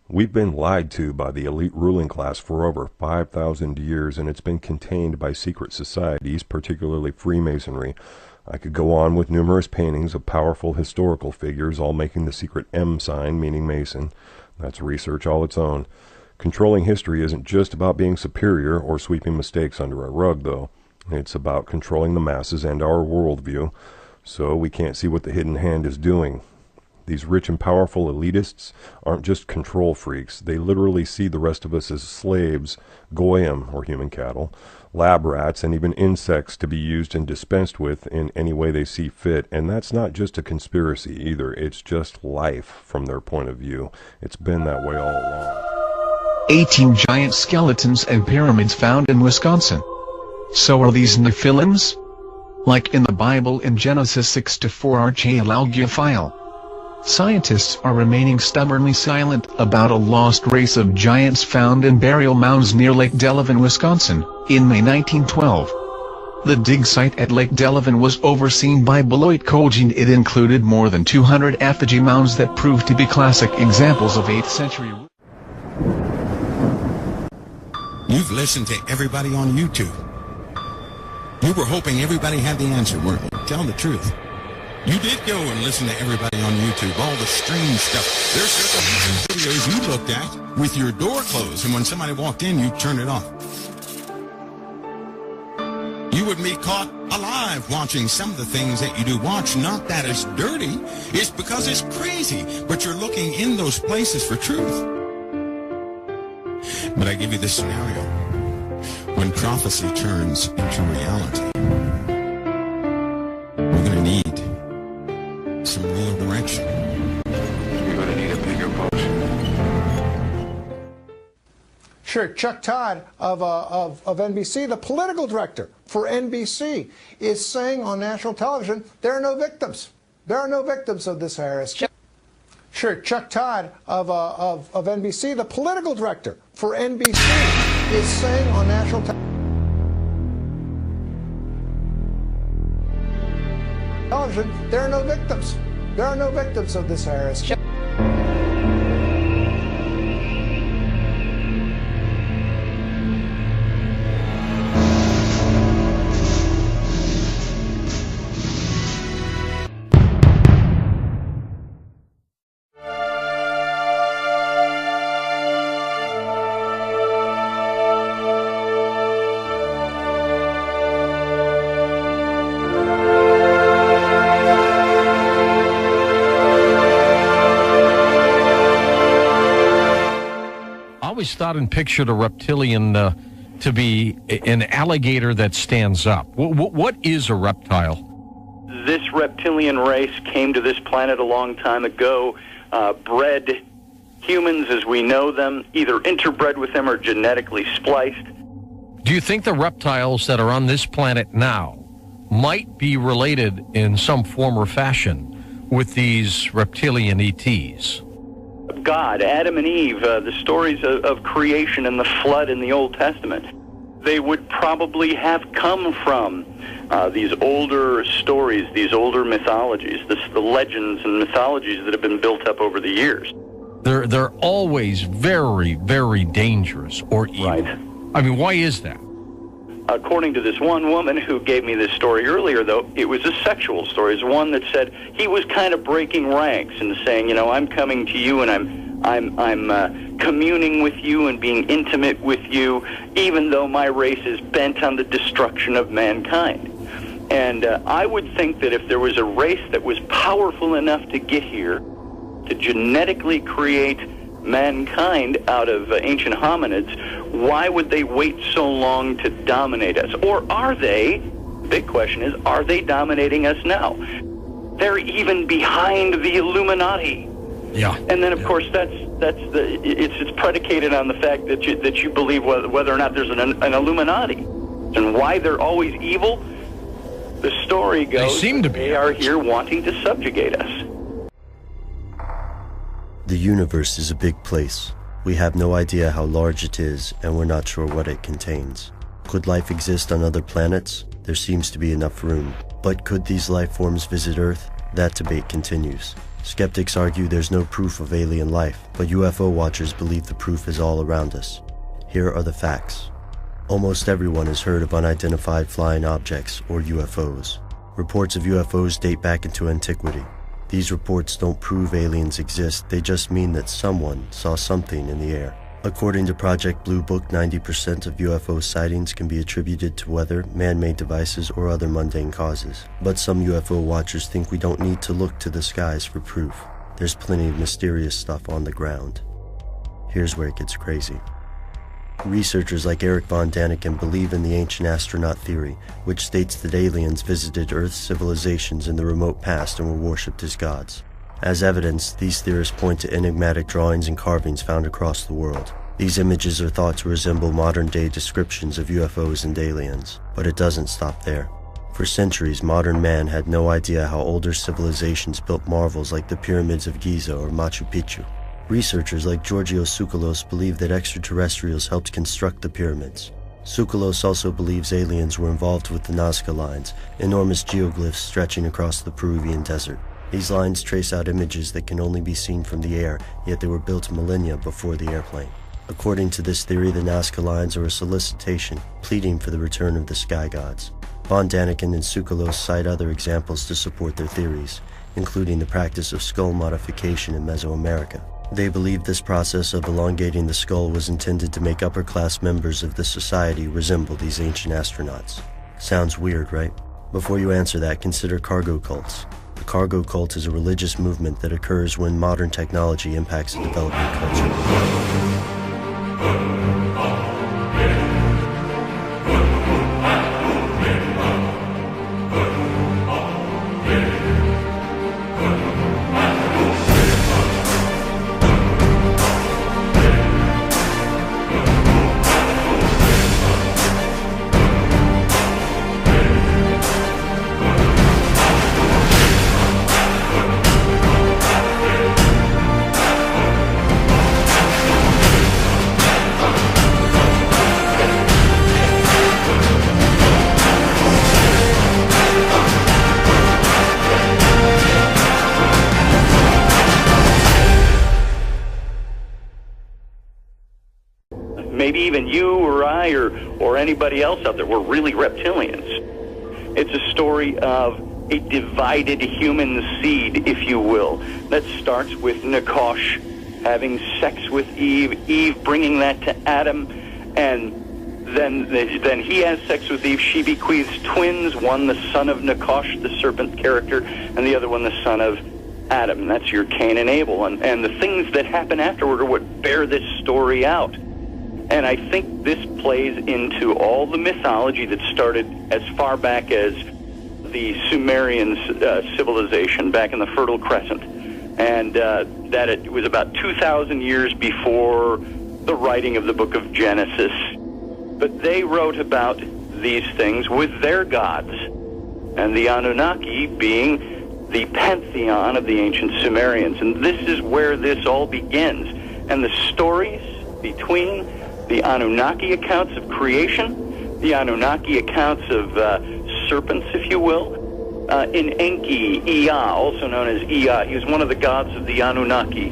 We've been lied to by the elite ruling class for over 5,000 years, and it's been contained by secret societies, particularly Freemasonry. I could go on with numerous paintings of powerful historical figures, all making the secret M sign, meaning Mason. That's research all its own. Controlling history isn't just about being superior or sweeping mistakes under a rug, though. It's about controlling the masses and our worldview, so we can't see what the hidden hand is doing. These rich and powerful elitists aren't just control freaks. They literally see the rest of us as slaves, goyim, or human cattle, lab rats, and even insects to be used and dispensed with in any way they see fit. And that's not just a conspiracy either. It's just life from their point of view. It's been that way all along. 18 giant skeletons and pyramids found in Wisconsin. So are these Nephilims? Like in the Bible in Genesis 6-4 Archaeologophile. Scientists are remaining stubbornly silent about a lost race of giants found in burial mounds near Lake Delavan, Wisconsin, in May 1912. The dig site at Lake Delavan was overseen by Beloit Colgene. It included more than 200 effigy mounds that proved to be classic examples of 8th century. You've listened to everybody on YouTube. You were hoping everybody had the answer, weren't you? Tell the truth. You did go and listen to everybody on YouTube, all the strange stuff. There's certain videos you looked at with your door closed, and when somebody walked in, you turned it off. You would be caught alive watching some of the things that you do watch. Not that it's dirty, it's because it's crazy, but you're looking in those places for truth. But I give you this scenario. When prophecy turns into reality, we're going to need some real direction. You're going to need a bigger boat. Sure. Chuck Todd of NBC, the political director for NBC, is saying on national television there are no victims. There are no victims of this IRS. Sure. Chuck Todd of NBC, the political director for NBC, is saying on national television there are no victims. There are no victims of this IRS. Thought and pictured a reptilian to be an alligator that stands up. What is a reptile? This reptilian race came to this planet a long time ago, bred humans as we know them, either interbred with them or genetically spliced. Do you think the reptiles that are on this planet now might be related in some form or fashion with these reptilian ETs? God, Adam and Eve, the stories of creation and the flood in the Old Testament, they would probably have come from these older stories, these older mythologies, the legends and mythologies that have been built up over the years. They're always very, very dangerous or evil. Right. I mean, why is that? According to this one woman who gave me this story earlier, though, it was a sexual story. It's one that said he was kind of breaking ranks and saying, you know, I'm coming to you and I'm communing with you and being intimate with you, even though my race is bent on the destruction of mankind. And I would think that if there was a race that was powerful enough to get here, to genetically create mankind out of ancient hominids, why would they wait so long to dominate us? Or are they, big question is, are they dominating us now? They're even behind the Illuminati. Yeah. And then, of course, it's predicated on the fact that you believe whether or not there's an Illuminati. And why they're always evil, the story goes they seem to be. They are here wanting to subjugate us. The universe is a big place. We have no idea how large it is, and we're not sure what it contains. Could life exist on other planets? There seems to be enough room. But could these life forms visit Earth? That debate continues. Skeptics argue there's no proof of alien life, but UFO watchers believe the proof is all around us. Here are the facts. Almost everyone has heard of unidentified flying objects, or UFOs. Reports of UFOs date back into antiquity. These reports don't prove aliens exist, they just mean that someone saw something in the air. According to Project Blue Book, 90% of UFO sightings can be attributed to weather, man-made devices, or other mundane causes. But some UFO watchers think we don't need to look to the skies for proof. There's plenty of mysterious stuff on the ground. Here's where it gets crazy. Researchers like Eric von Daniken believe in the ancient astronaut theory, which states that aliens visited Earth's civilizations in the remote past and were worshipped as gods. As evidence, these theorists point to enigmatic drawings and carvings found across the world. These images are thought to resemble modern-day descriptions of UFOs and aliens, but it doesn't stop there. For centuries, modern man had no idea how older civilizations built marvels like the pyramids of Giza or Machu Picchu. Researchers like Georgios Tsoukalos believe that extraterrestrials helped construct the pyramids. Tsoukalos also believes aliens were involved with the Nazca lines, enormous geoglyphs stretching across the Peruvian desert. These lines trace out images that can only be seen from the air, yet they were built millennia before the airplane. According to this theory, the Nazca lines are a solicitation, pleading for the return of the sky gods. Von Daniken and Tsoukalos cite other examples to support their theories, including the practice of skull modification in Mesoamerica. They believe this process of elongating the skull was intended to make upper-class members of the society resemble these ancient astronauts. Sounds weird, right? Before you answer that, consider cargo cults. The cargo cult is a religious movement that occurs when modern technology impacts a developing culture. Maybe even you or I or anybody else out there, we're really reptilians. It's a story of a divided human seed, if you will, that starts with Nakash having sex with Eve, Eve bringing that to Adam, and then he has sex with Eve. She bequeaths twins, one the son of Nakash, the serpent character, and the other one the son of Adam. And that's your Cain and Abel. And the things that happen afterward are what bear this story out. And I think this plays into all the mythology that started as far back as the Sumerian civilization back in the Fertile Crescent. And that it was about 2,000 years before the writing of the book of Genesis. But they wrote about these things with their gods, and the Anunnaki being the pantheon of the ancient Sumerians. And this is where this all begins. And the stories between the Anunnaki accounts of creation, the Anunnaki accounts of serpents, if you will. In Enki, Ea, also known as Ea, he was one of the gods of the Anunnaki.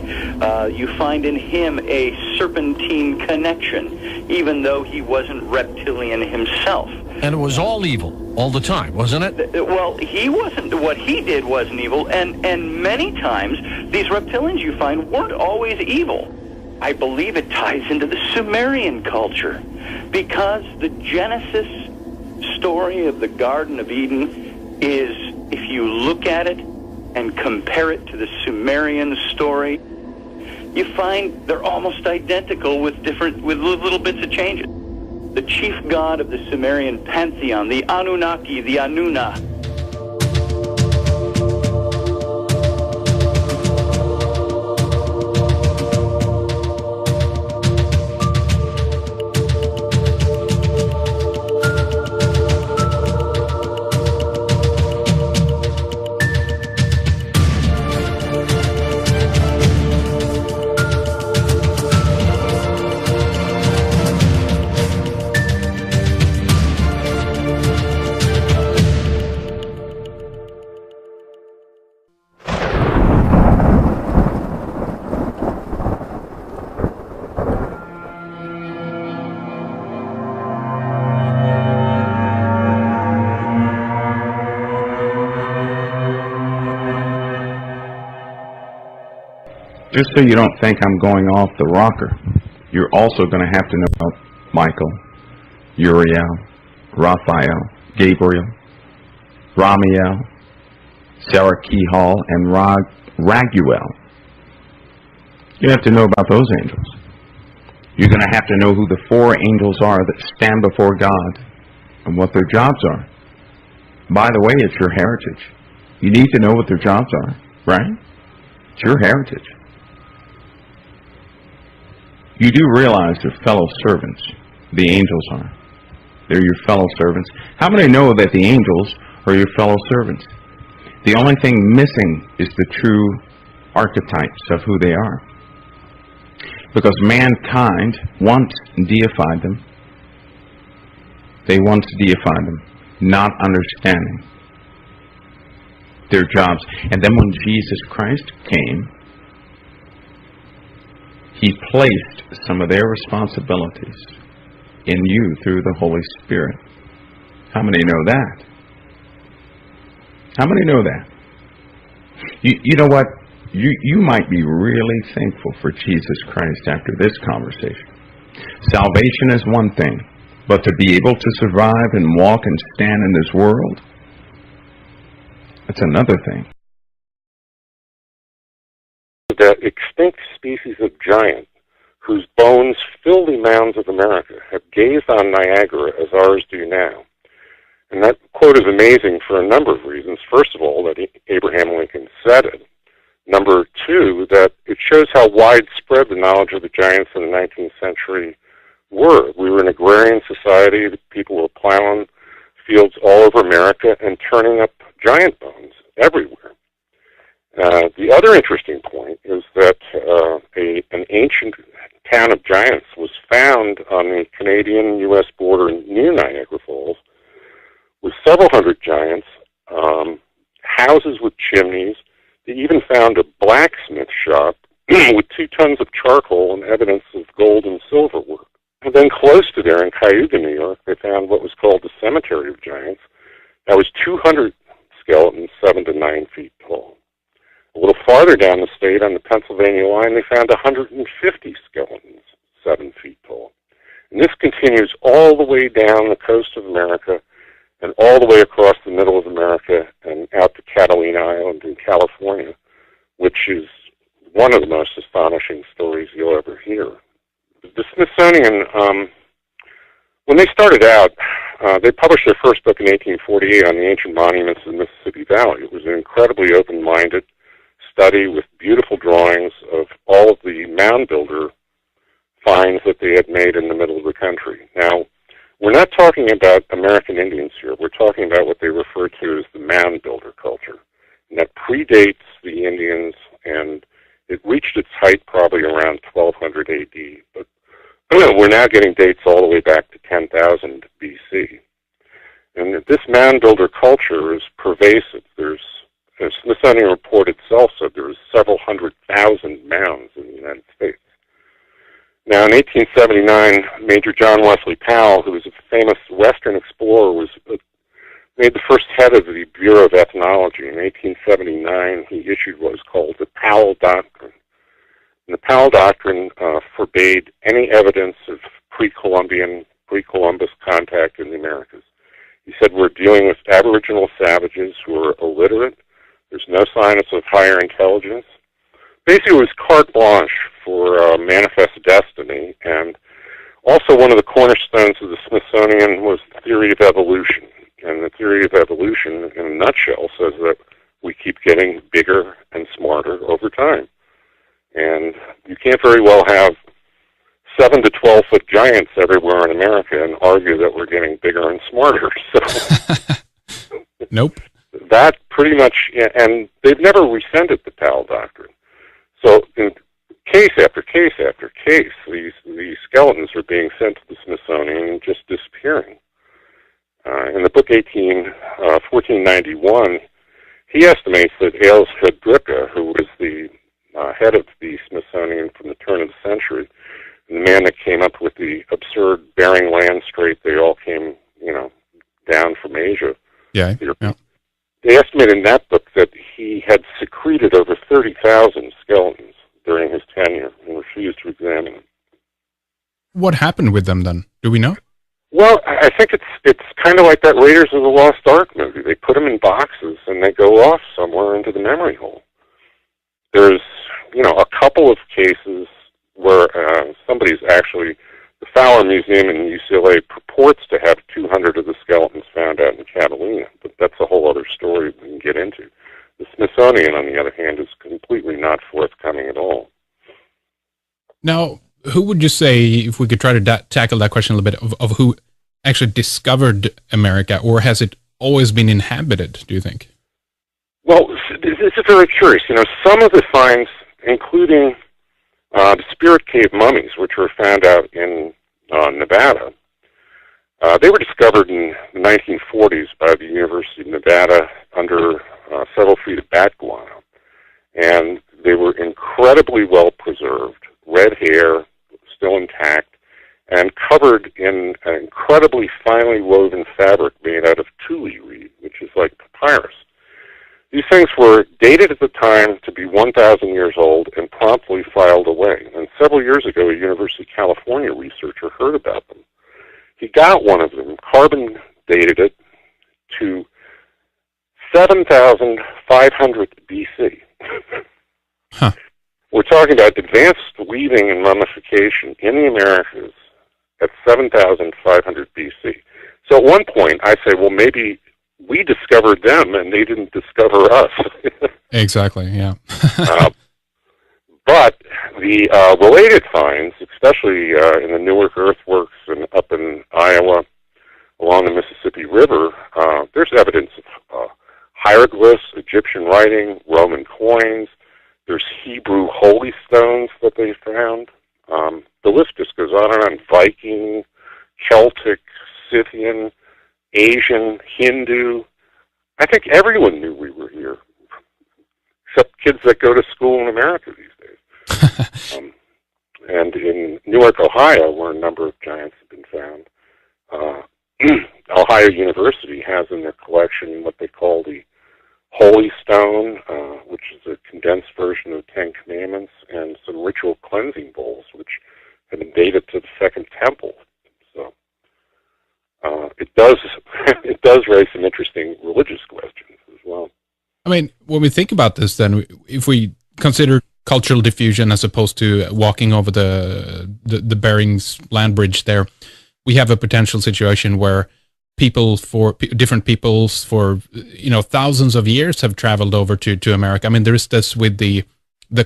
You find in him a serpentine connection, even though he wasn't reptilian himself. And it was all evil all the time, wasn't it? Well, he wasn't. What he did wasn't evil, and many times these reptilians you find weren't always evil. I believe it ties into the Sumerian culture, because the Genesis story of the Garden of Eden is, if you look at it and compare it to the Sumerian story, you find they're almost identical with little bits of changes. The chief god of the Sumerian pantheon, the Anunnaki, the Anunna, Just so you don't think I'm going off the rocker, you're also going to have to know about Michael, Uriel, Raphael, Gabriel, Ramiel, Sarah Kehal, and Raguel. You have to know about those angels. You're going to have to know who the 4 angels are that stand before God and what their jobs are. By the way, it's your heritage. You need to know what their jobs are, right? It's your heritage. You do realize they're fellow servants. The angels are. They're your fellow servants. How many know that the angels are your fellow servants? The only thing missing is the true archetypes of who they are. Because mankind once deified them. They once deified them, not understanding their jobs. And then when Jesus Christ came, He placed some of their responsibilities in you through the Holy Spirit. How many know that? How many know that? You know what? You might be really thankful for Jesus Christ after this conversation. Salvation is one thing, but to be able to survive and walk and stand in this world, that's another thing. That extinct species of giant, whose bones fill the mounds of America, have gazed on Niagara as ours do now. And that quote is amazing for a number of reasons. First of all, that Abraham Lincoln said it. Number 2, that it shows how widespread the knowledge of the giants in the 19th century were. We were an agrarian society. People were plowing fields all over America and turning up giant bones everywhere. The other interesting point is that an ancient town of giants was found on the Canadian-U.S. border near Niagara Falls with several hundred giants, houses with chimneys. They even found a blacksmith shop with 2 tons of charcoal and evidence of gold and silver work. And then close to there in Cayuga, New York, they found what was called the Cemetery of Giants. That was 200 skeletons, 7 to 9 feet tall. A little farther down the state on the Pennsylvania line, they found 150 skeletons, 7 feet tall. And this continues all the way down the coast of America and all the way across the middle of America and out to Catalina Island in California, which is one of the most astonishing stories you'll ever hear. The Smithsonian, when they started out, they published their first book in 1848 on the ancient monuments of the Mississippi Valley. It was an incredibly open-minded study with beautiful drawings of all of the mound builder finds that they had made in the middle of the country. Now, we're not talking about American Indians here. We're talking about what they refer to as the mound builder culture. And that predates the Indians, and it reached its height probably around 1200 AD. But we're now getting dates all the way back to 10,000 BC. And this mound builder culture is pervasive. The Smithsonian report itself said there was several 100,000 mounds in the United States. Now, in 1879, Major John Wesley Powell, who was a famous Western explorer, was made the first head of the Bureau of Ethnology. In 1879, he issued what was called the Powell Doctrine. And the Powell Doctrine forbade any evidence of pre-Columbus contact in the Americas. He said we're dealing with aboriginal savages who are illiterate. There's no signs of higher intelligence. Basically, it was carte blanche for manifest destiny, and also one of the cornerstones of the Smithsonian was the theory of evolution. And the theory of evolution, in a nutshell, says that we keep getting bigger and smarter over time. And you can't very well have 7 to 12 foot giants everywhere in America and argue that we're getting bigger and smarter. So, nope. That pretty much, and they've never rescinded the Powell Doctrine. So, in case after case after case, these skeletons are being sent to the Smithsonian and just disappearing. In the book 1491, he estimates that Ailes Hedricka, who was the head of the Smithsonian from the turn of the century, and the man that came up with the absurd Bering Land Strait, they all came, down from Asia. Yeah. They estimate in that book that he had secreted over 30,000 skeletons during refused to examine them. What happened with them then? Do we know? Well, I think it's kind of like that Raiders of the Lost Ark movie. They put them in boxes and they go off somewhere into the memory hole. There's, a couple of cases where somebody's actually, the Fowler Museum in UCLA purports to have 200 of the skeletons found out in Catalina, but that's a whole other story we can get into. The Smithsonian, on the other hand, is completely not forthcoming at all. Now, who would you say, if we could try to tackle that question a little bit, of who actually discovered America, or has it always been inhabited, do you think? Well, this is very curious. Some of the finds, including the Spirit Cave mummies, which were found out in Nevada, they were discovered in the 1940s by the University of Nevada under several feet of bat guano. And they were incredibly well preserved, red hair, still intact, and covered in an incredibly finely woven fabric made out of tule reed, which is like papyrus. These things were dated at the time to be 1,000 years old and promptly filed away. And several years ago, a University of California researcher heard about them. He got one of them, carbon dated it to 7,500 BC. Huh. We're talking about advanced weaving and mummification in the Americas at 7,500 BC. So at one point, I say, well, maybe we discovered them and they didn't discover us. Exactly, yeah. But the related finds, especially in the Newark earthworks and up in Iowa along the Mississippi River, there's evidence of hieroglyphs, Egyptian writing, Roman coins. There's Hebrew holy stones that they found. The list just goes on and on. Viking, Celtic, Scythian, Asian, Hindu. I think everyone knew we were here, except kids that go to school in America these days. And in Newark, Ohio, where a number of giants have been found, Ohio University has in their collection what they call the Holy Stone, which is a condensed version of the Ten Commandments, and some ritual cleansing bowls, which have been dated to the Second Temple. So it does raise some interesting religious questions as well. I mean, when we think about this, then, if we consider cultural diffusion as opposed to walking over the Bering's land bridge there, we have a potential situation where different peoples for thousands of years have traveled over to America. I mean, there is this with the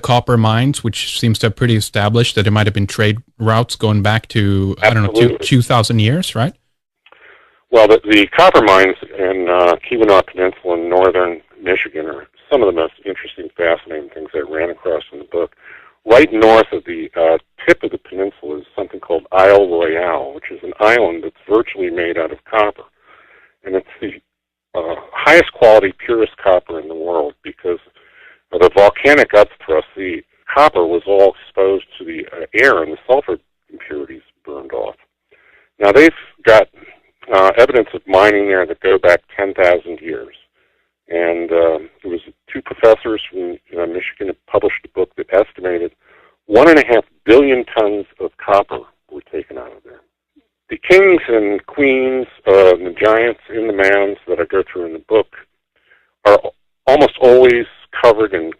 copper mines, which seems to have pretty established that there might have been trade routes going back to, Absolutely. I don't know, 2,000 years, right? Well, the copper mines in Keweenaw Peninsula in northern Michigan are some of the most interesting, fascinating things I ran across in the book. Right north of the tip of the peninsula is something called Isle Royale, which is an island that's virtually made out of copper. And it's the highest quality, purest copper in the world because of the volcanic upthrust. The copper was all exposed to the air and the sulfur impurities burned off. Now, they've got evidence of mining there that go back 10,000 years. And there was two professors from Michigan that published a book that estimated 1.5 billion tons of copper were taken out of there. The kings and queens, the giants in the mounds that I go through in the book are almost always covered in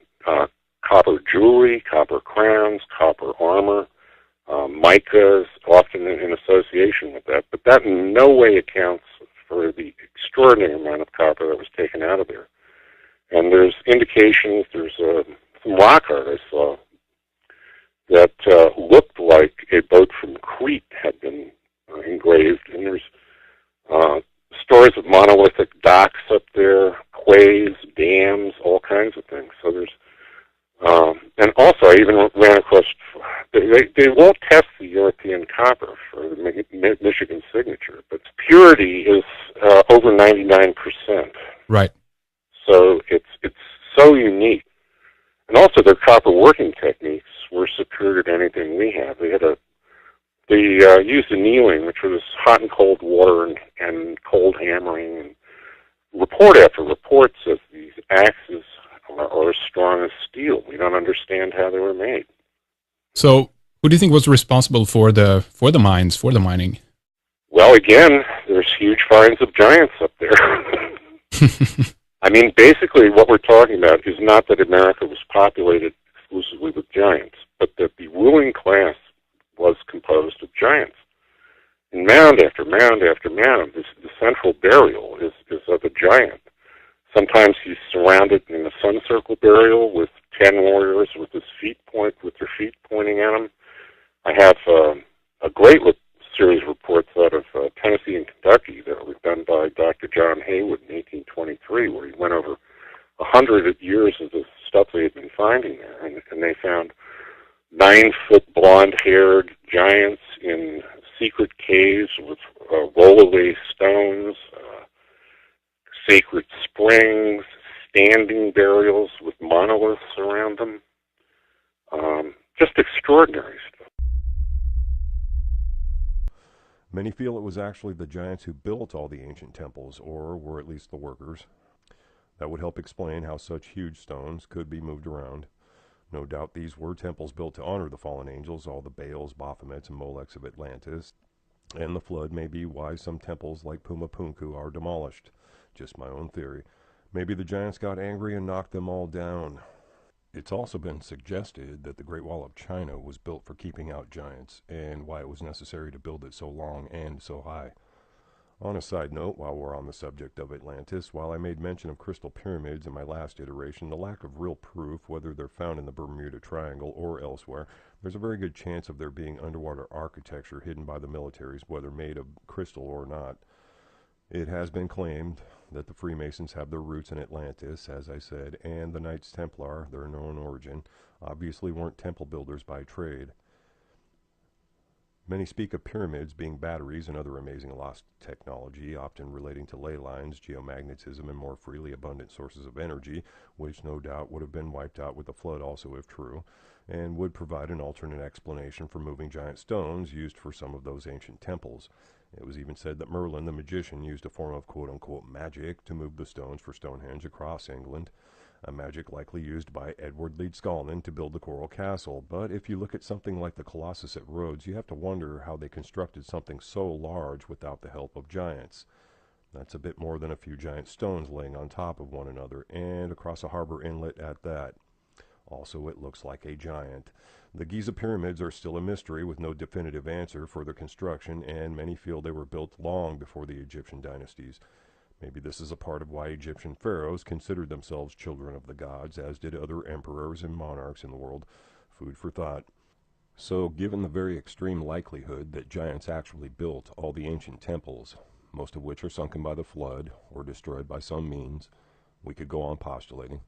copper jewelry, copper crowns, copper armor, micas, often in association with that. But that in no way accounts for the extraordinary amount of copper that was taken out of there. And there's indications, there's some rock art I saw that looked like a boat from Crete had been engraved. And there's stories of monolithic docks up there, quays, dams, all kinds of things. So there's, and also I even ran across, they won't test the European copper for the Michigan signature, but purity is over 99%. Right. So it's so unique. And also their copper working techniques were superior to anything we have. They used annealing, which was hot and cold water and cold hammering. And report after report says these axes are as strong as steel. We don't understand how they were made. So Who do you think was responsible for the mines, for the mining? Well, again, there's huge finds of giants up there. I mean, basically what we're talking about is not that America was populated exclusively with giants, but that the ruling class was composed of giants. And mound after mound after mound, the central burial is of a giant. Sometimes he's surrounded in a sun circle burial with 10 warriors with their feet pointing at him. I have a great series of reports out of Tennessee and Kentucky that was done by Dr. John Haywood in 1823, where he went over 100 years of the stuff they had been finding there, and they found 9-foot blonde-haired giants in secret caves with roll-away stones, sacred springs, standing burials with monoliths around them. Just extraordinary stuff. Many feel it was actually the giants who built all the ancient temples, or were at least the workers. That would help explain how such huge stones could be moved around. No doubt these were temples built to honor the fallen angels, all the Baals, Baphomets, and Molechs of Atlantis. And the flood may be why some temples like Pumapunku are demolished. Just my own theory. Maybe the giants got angry and knocked them all down. It's also been suggested that the Great Wall of China was built for keeping out giants, and why it was necessary to build it so long and so high. On a side note, while we're on the subject of Atlantis, while I made mention of crystal pyramids in my last iteration, the lack of real proof, whether they're found in the Bermuda Triangle or elsewhere, there's a very good chance of there being underwater architecture hidden by the militaries, whether made of crystal or not. It has been claimed that the Freemasons have their roots in Atlantis, as I said, and the Knights Templar, their known origin, obviously weren't temple builders by trade. Many speak of pyramids being batteries and other amazing lost technology, often relating to ley lines, geomagnetism, and more freely abundant sources of energy, which no doubt would have been wiped out with the flood also if true, and would provide an alternate explanation for moving giant stones used for some of those ancient temples. It was even said that Merlin the magician used a form of quote-unquote magic to move the stones for Stonehenge across England, a magic likely used by Edward Leedskalnin to build the Coral Castle. But if you look at something like the Colossus at Rhodes, you have to wonder how they constructed something so large without the help of giants. That's a bit more than a few giant stones laying on top of one another, and across a harbor inlet at that. Also, it looks like a giant. The Giza pyramids are still a mystery with no definitive answer for their construction, and many feel they were built long before the Egyptian dynasties. Maybe this is a part of why Egyptian pharaohs considered themselves children of the gods, as did other emperors and monarchs in the world. Food for thought. So, given the very extreme likelihood that giants actually built all the ancient temples, most of which are sunken by the flood or destroyed by some means, we could go on postulating.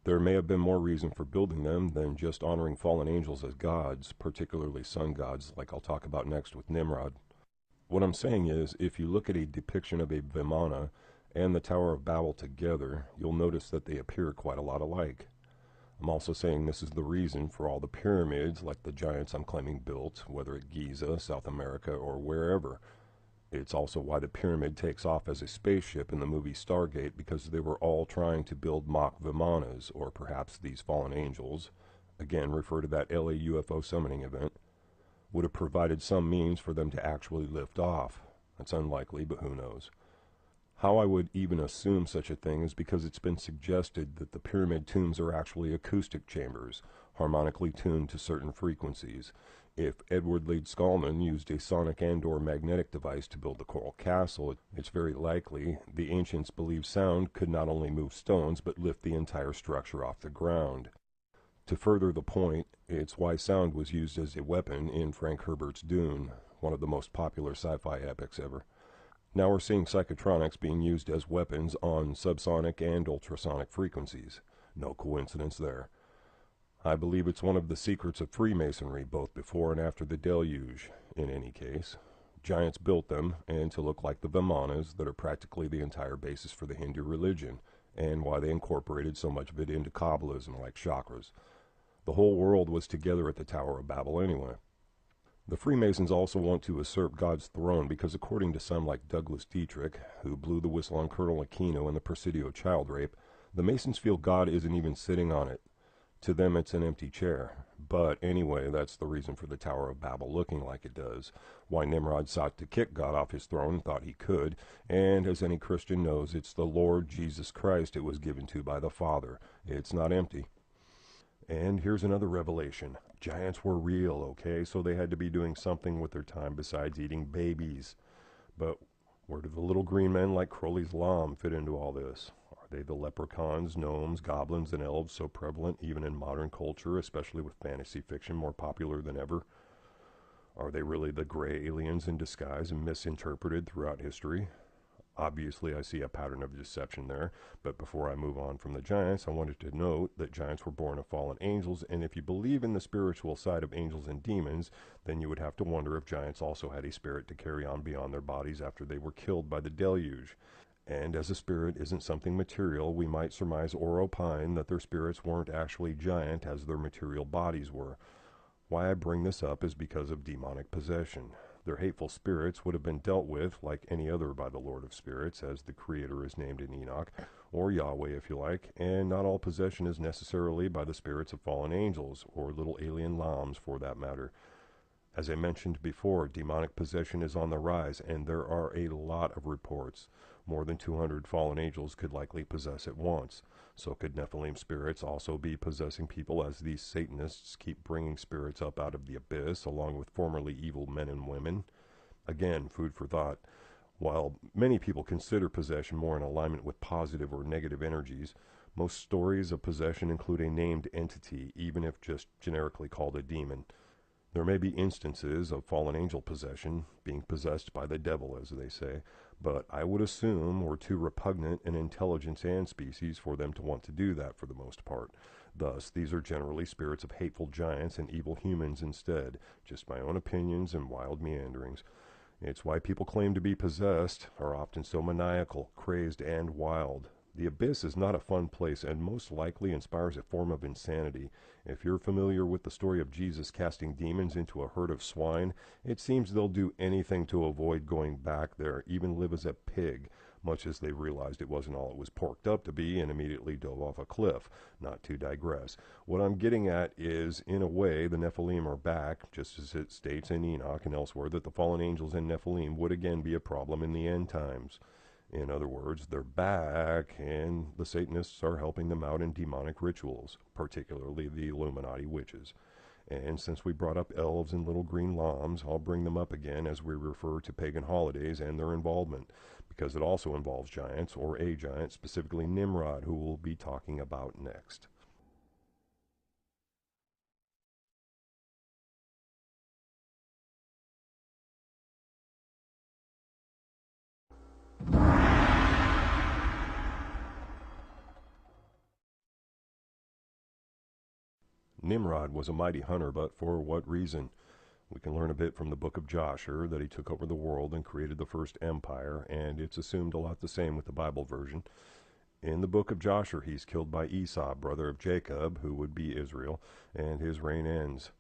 There may have been more reason for building them than just honoring fallen angels as gods, particularly sun gods, like I'll talk about next with Nimrod. What I'm saying is, if you look at a depiction of a Vimana and the Tower of Babel together, you'll notice that they appear quite a lot alike. I'm also saying this is the reason for all the pyramids, like the giants I'm claiming built, whether at Giza, South America, or wherever. It's also why the pyramid takes off as a spaceship in the movie Stargate, because they were all trying to build mock Vimanas, or perhaps these fallen angels, again refer to that LA UFO summoning event, would have provided some means for them to actually lift off. That's unlikely, but who knows. How I would even assume such a thing is because it's been suggested that the pyramid tombs are actually acoustic chambers, harmonically tuned to certain frequencies. If Edward Leedskalnin used a sonic and/or magnetic device to build the Coral Castle, it's very likely the ancients believed sound could not only move stones but lift the entire structure off the ground. To further the point, it's why sound was used as a weapon in Frank Herbert's Dune, one of the most popular sci-fi epics ever. Now we're seeing psychotronics being used as weapons on subsonic and ultrasonic frequencies. No coincidence there. I believe it's one of the secrets of Freemasonry, both before and after the deluge. In any case, giants built them, and to look like the Vimanas that are practically the entire basis for the Hindu religion, and why they incorporated so much of it into Kabbalism like chakras. The whole world was together at the Tower of Babel anyway. The Freemasons also want to usurp God's throne because, according to some like Douglas Dietrich, who blew the whistle on Colonel Aquino in the Presidio child rape, the Masons feel God isn't even sitting on it. To them, it's an empty chair. But anyway, that's the reason for the Tower of Babel looking like it does. Why Nimrod sought to kick God off his throne and thought he could. And as any Christian knows, it's the Lord Jesus Christ it was given to by the Father. It's not empty. And here's another revelation. Giants were real, okay? So they had to be doing something with their time besides eating babies. But where do the little green men like Crowley's Lamb fit into all this? Are they the leprechauns, gnomes, goblins, and elves so prevalent even in modern culture, especially with fantasy fiction more popular than ever? Are they really the gray aliens in disguise and misinterpreted throughout history? Obviously, I see a pattern of deception there, but before I move on from the giants, I wanted to note that giants were born of fallen angels, and if you believe in the spiritual side of angels and demons, then you would have to wonder if giants also had a spirit to carry on beyond their bodies after they were killed by the deluge. And as a spirit isn't something material, we might surmise or opine that their spirits weren't actually giant as their material bodies were. Why I bring this up is because of demonic possession. Their hateful spirits would have been dealt with like any other by the Lord of Spirits, as the Creator is named in Enoch, or Yahweh if you like, and not all possession is necessarily by the spirits of fallen angels, or little alien lambs for that matter. As I mentioned before, demonic possession is on the rise, and there are a lot of reports. More than 200 fallen angels could likely possess at once. So could Nephilim spirits also be possessing people, as these Satanists keep bringing spirits up out of the abyss, along with formerly evil men and women? Again, food for thought. While many people consider possession more in alignment with positive or negative energies, most stories of possession include a named entity, even if just generically called a demon. There may be instances of fallen angel possession, being possessed by the devil, as they say, but I would assume we're too repugnant in intelligence and species for them to want to do that for the most part. Thus, these are generally spirits of hateful giants and evil humans instead, just my own opinions and wild meanderings. It's why people claim to be possessed are often so maniacal, crazed, and wild. The abyss is not a fun place and most likely inspires a form of insanity. If you're familiar with the story of Jesus casting demons into a herd of swine, it seems they'll do anything to avoid going back there, even live as a pig, much as they realized it wasn't all it was porked up to be and immediately dove off a cliff. Not to digress. What I'm getting at is, in a way, the Nephilim are back, just as it states in Enoch and elsewhere that the fallen angels and Nephilim would again be a problem in the end times. In other words, they're back, and the Satanists are helping them out in demonic rituals, particularly the Illuminati witches. And since we brought up elves and little green lambs, I'll bring them up again as we refer to pagan holidays and their involvement, because it also involves giants, or a giant, specifically Nimrod, who we'll be talking about next. Nimrod was a mighty hunter, but for what reason? We can learn a bit from the book of Joshua that he took over the world and created the first empire, and it's assumed a lot the same with the Bible version. In the book of Joshua, he's killed by Esau, brother of Jacob, who would be Israel, and his reign ends.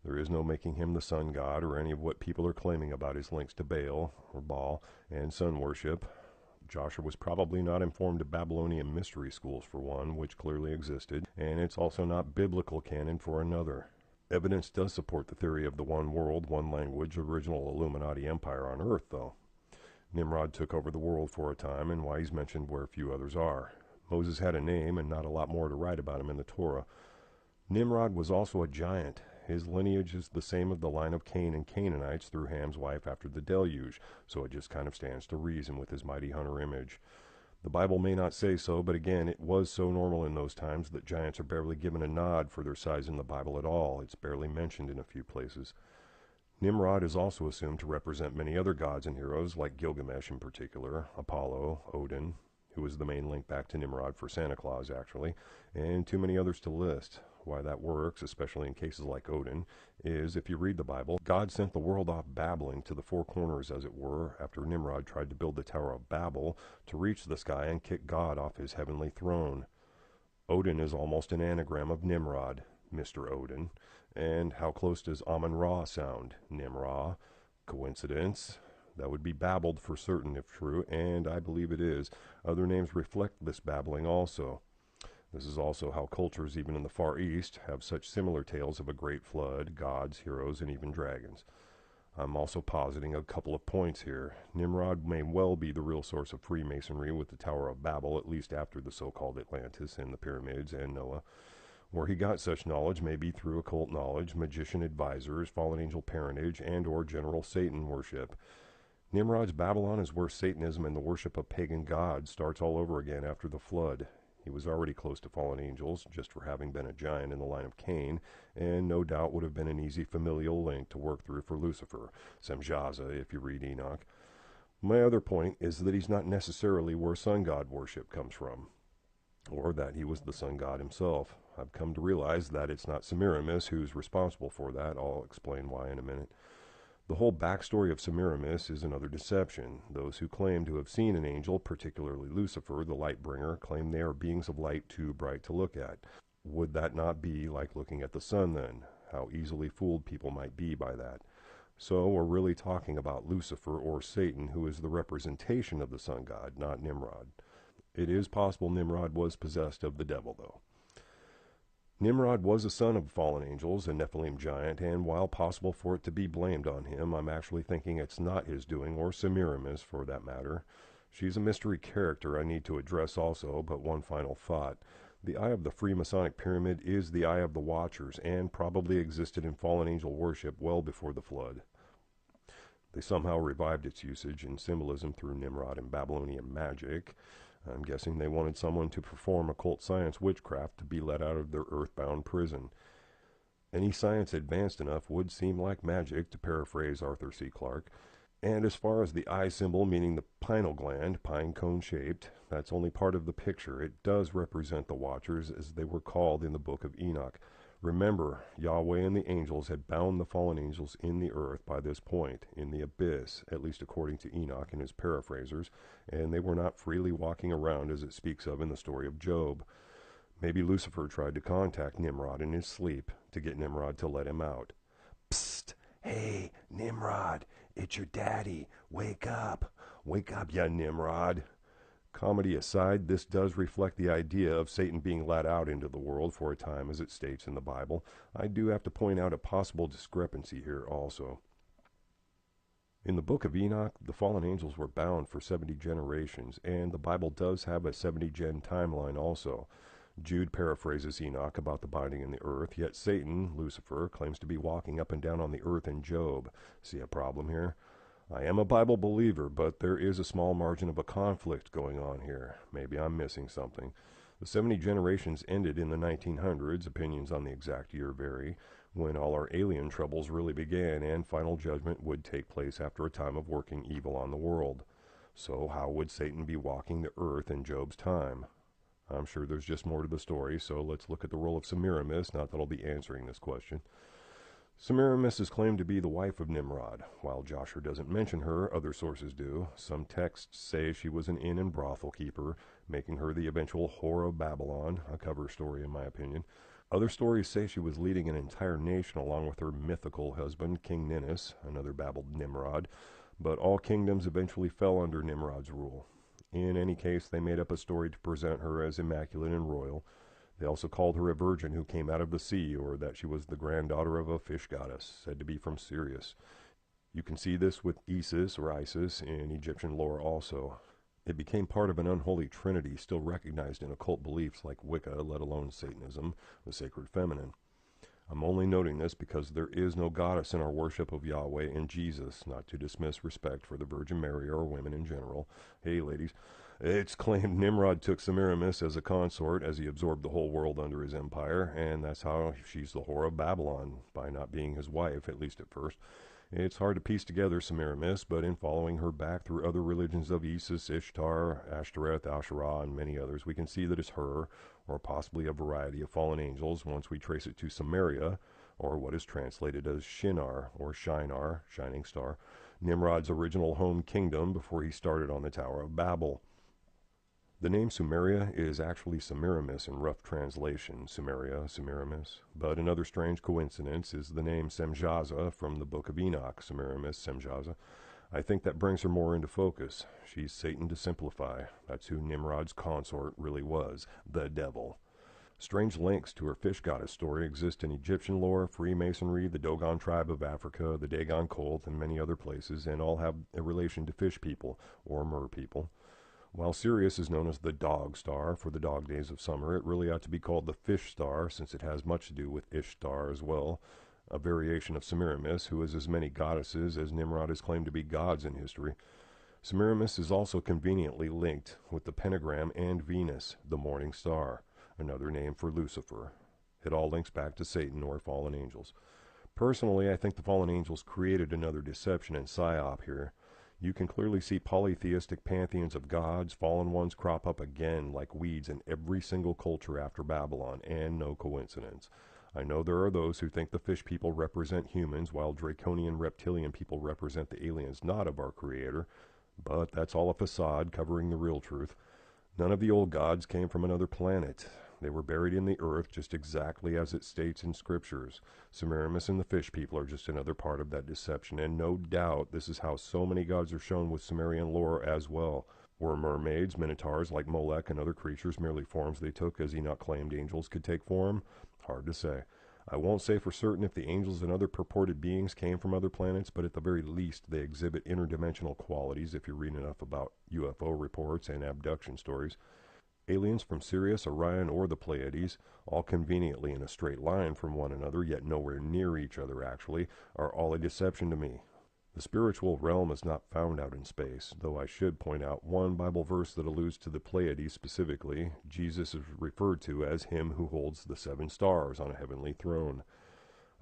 There is no making him the sun god or any of what people are claiming about his links to Baal or Baal and sun worship. Joshua was probably not informed of Babylonian mystery schools for one, which clearly existed, and it's also not biblical canon for another. Evidence does support the theory of the one world, one language, original Illuminati empire on Earth, though. Nimrod took over the world for a time, and why he's mentioned where few others are. Moses had a name and not a lot more to write about him in the Torah. Nimrod was also a giant. His lineage is the same of the line of Cain and Canaanites through Ham's wife after the deluge, so it just kind of stands to reason with his mighty hunter image. The Bible may not say so, but again, it was so normal in those times that giants are barely given a nod for their size in the Bible at all. It's barely mentioned in a few places. Nimrod is also assumed to represent many other gods and heroes, like Gilgamesh in particular, Apollo, Odin, who is the main link back to Nimrod for Santa Claus, actually, and too many others to list. Why that works, especially in cases like Odin, is if you read the Bible, God sent the world off babbling to the four corners, as it were, after Nimrod tried to build the Tower of Babel to reach the sky and kick God off his heavenly throne. Odin is almost an anagram of Nimrod, Mr. Odin. And how close does Amun-Ra sound? Nimra. Coincidence? That would be babbled for certain if true, and I believe it is. Other names reflect this babbling also. This is also how cultures, even in the Far East, have such similar tales of a great flood, gods, heroes, and even dragons. I'm also positing a couple of points here. Nimrod may well be the real source of Freemasonry with the Tower of Babel, at least after the so-called Atlantis and the pyramids and Noah. Where he got such knowledge may be through occult knowledge, magician advisors, fallen angel parentage, and or general Satan worship. Nimrod's Babylon is where Satanism and the worship of pagan gods starts all over again after the flood. He was already close to fallen angels, just for having been a giant in the line of Cain, and no doubt would have been an easy familial link to work through for Lucifer, Semjaza, if you read Enoch. My other point is that he's not necessarily where sun god worship comes from, or that he was the sun god himself. I've come to realize that it's not Semiramis who's responsible for that. I'll explain why in a minute. The whole backstory of Semiramis is another deception. Those who claim to have seen an angel, particularly Lucifer, the light bringer, claim they are beings of light too bright to look at. Would that not be like looking at the sun then? How easily fooled people might be by that. So we're really talking about Lucifer or Satan, who is the representation of the sun god, not Nimrod. It is possible Nimrod was possessed of the devil, though. Nimrod was a son of fallen angels, a Nephilim giant, and while possible for it to be blamed on him, I'm actually thinking it's not his doing, or Semiramis for that matter. She's a mystery character I need to address also, but one final thought. The Eye of the Freemasonic Pyramid is the Eye of the Watchers, and probably existed in fallen angel worship well before the flood. They somehow revived its usage and symbolism through Nimrod and Babylonian magic. I'm guessing they wanted someone to perform occult science witchcraft to be let out of their earthbound prison. Any science advanced enough would seem like magic, to paraphrase Arthur C. Clarke. And as far as the eye symbol, meaning the pineal gland, pine cone shaped, that's only part of the picture. It does represent the Watchers as they were called in the book of Enoch. Remember, Yahweh and the angels had bound the fallen angels in the earth by this point, in the abyss, at least according to Enoch and his paraphrasers, and they were not freely walking around as it speaks of in the story of Job. Maybe Lucifer tried to contact Nimrod in his sleep to get Nimrod to let him out. Psst! Hey, Nimrod, it's your daddy. Wake up, ya Nimrod. Comedy aside, this does reflect the idea of Satan being let out into the world for a time, as it states in the Bible. I do have to point out a possible discrepancy here also. In the book of Enoch, the fallen angels were bound for 70 generations, and the Bible does have a 70-gen timeline also. Jude paraphrases Enoch about the binding in the earth, yet Satan, Lucifer, claims to be walking up and down on the earth in Job. See a problem here? I am a Bible believer, but there is a small margin of a conflict going on here. Maybe I'm missing something. The 70 generations ended in the 1900s, opinions on the exact year vary, when all our alien troubles really began and final judgment would take place after a time of working evil on the world. So how would Satan be walking the earth in Job's time? I'm sure there's just more to the story, so let's look at the role of Semiramis, not that I'll be answering this question. Semiramis is claimed to be the wife of Nimrod. While Joshua doesn't mention her, other sources do. Some texts say she was an inn and brothel keeper, making her the eventual whore of Babylon, a cover story in my opinion. Other stories say she was leading an entire nation along with her mythical husband, King Ninus, another babbled Nimrod, but all kingdoms eventually fell under Nimrod's rule. In any case, they made up a story to present her as immaculate and royal. They also called her a virgin who came out of the sea, or that she was the granddaughter of a fish goddess, said to be from Sirius. You can see this with Isis or Isis in Egyptian lore also. It became part of an unholy trinity still recognized in occult beliefs like Wicca, let alone Satanism, the sacred feminine. I'm only noting this because there is no goddess in our worship of Yahweh and Jesus, not to dismiss respect for the Virgin Mary or women in general. Hey, ladies, it's claimed Nimrod took Semiramis as a consort as he absorbed the whole world under his empire, and that's how she's the whore of Babylon, by not being his wife, at least at first. It's hard to piece together Semiramis, but in following her back through other religions of Isis, Ishtar, Ashtoreth, Asherah, and many others, we can see that it's her, or possibly a variety of fallen angels, once we trace it to Samaria, or what is translated as Shinar, or Shinar, shining star, Nimrod's original home kingdom before he started on the Tower of Babel. The name Sumeria is actually Semiramis in rough translation, Sumeria, Semiramis, but another strange coincidence is the name Semjaza from the Book of Enoch, Semiramis, Semjaza. I think that brings her more into focus. She's Satan to simplify. That's who Nimrod's consort really was, the devil. Strange links to her fish goddess story exist in Egyptian lore, Freemasonry, the Dogon tribe of Africa, the Dagon cult, and many other places, and all have a relation to fish people, or mer people. While Sirius is known as the dog star for the dog days of summer, it really ought to be called the fish star, since it has much to do with Ishtar as well, a variation of Semiramis, who is as many goddesses as Nimrod is claimed to be gods in history. Semiramis is also conveniently linked with the pentagram and Venus, the morning star, another name for Lucifer. It all links back to Satan or fallen angels. Personally, I think the fallen angels created another deception and psyop here. You can clearly see polytheistic pantheons of gods, fallen ones crop up again like weeds in every single culture after Babylon, and no coincidence. I know there are those who think the fish people represent humans, while draconian reptilian people represent the aliens not of our Creator, but that's all a facade covering the real truth. None of the old gods came from another planet. They were buried in the earth just exactly as it states in scriptures. Semiramis and the fish people are just another part of that deception, and no doubt this is how so many gods are shown with Sumerian lore as well. Were mermaids, minotaurs like Molech, and other creatures merely forms they took as Enoch claimed angels could take form? Hard to say. I won't say for certain if the angels and other purported beings came from other planets, but at the very least they exhibit interdimensional qualities if you read enough about UFO reports and abduction stories. Aliens from Sirius, Orion, or the Pleiades, all conveniently in a straight line from one another, yet nowhere near each other actually, are all a deception to me. The spiritual realm is not found out in space, though I should point out one Bible verse that alludes to the Pleiades specifically. Jesus is referred to as him who holds the 7 stars on a heavenly throne.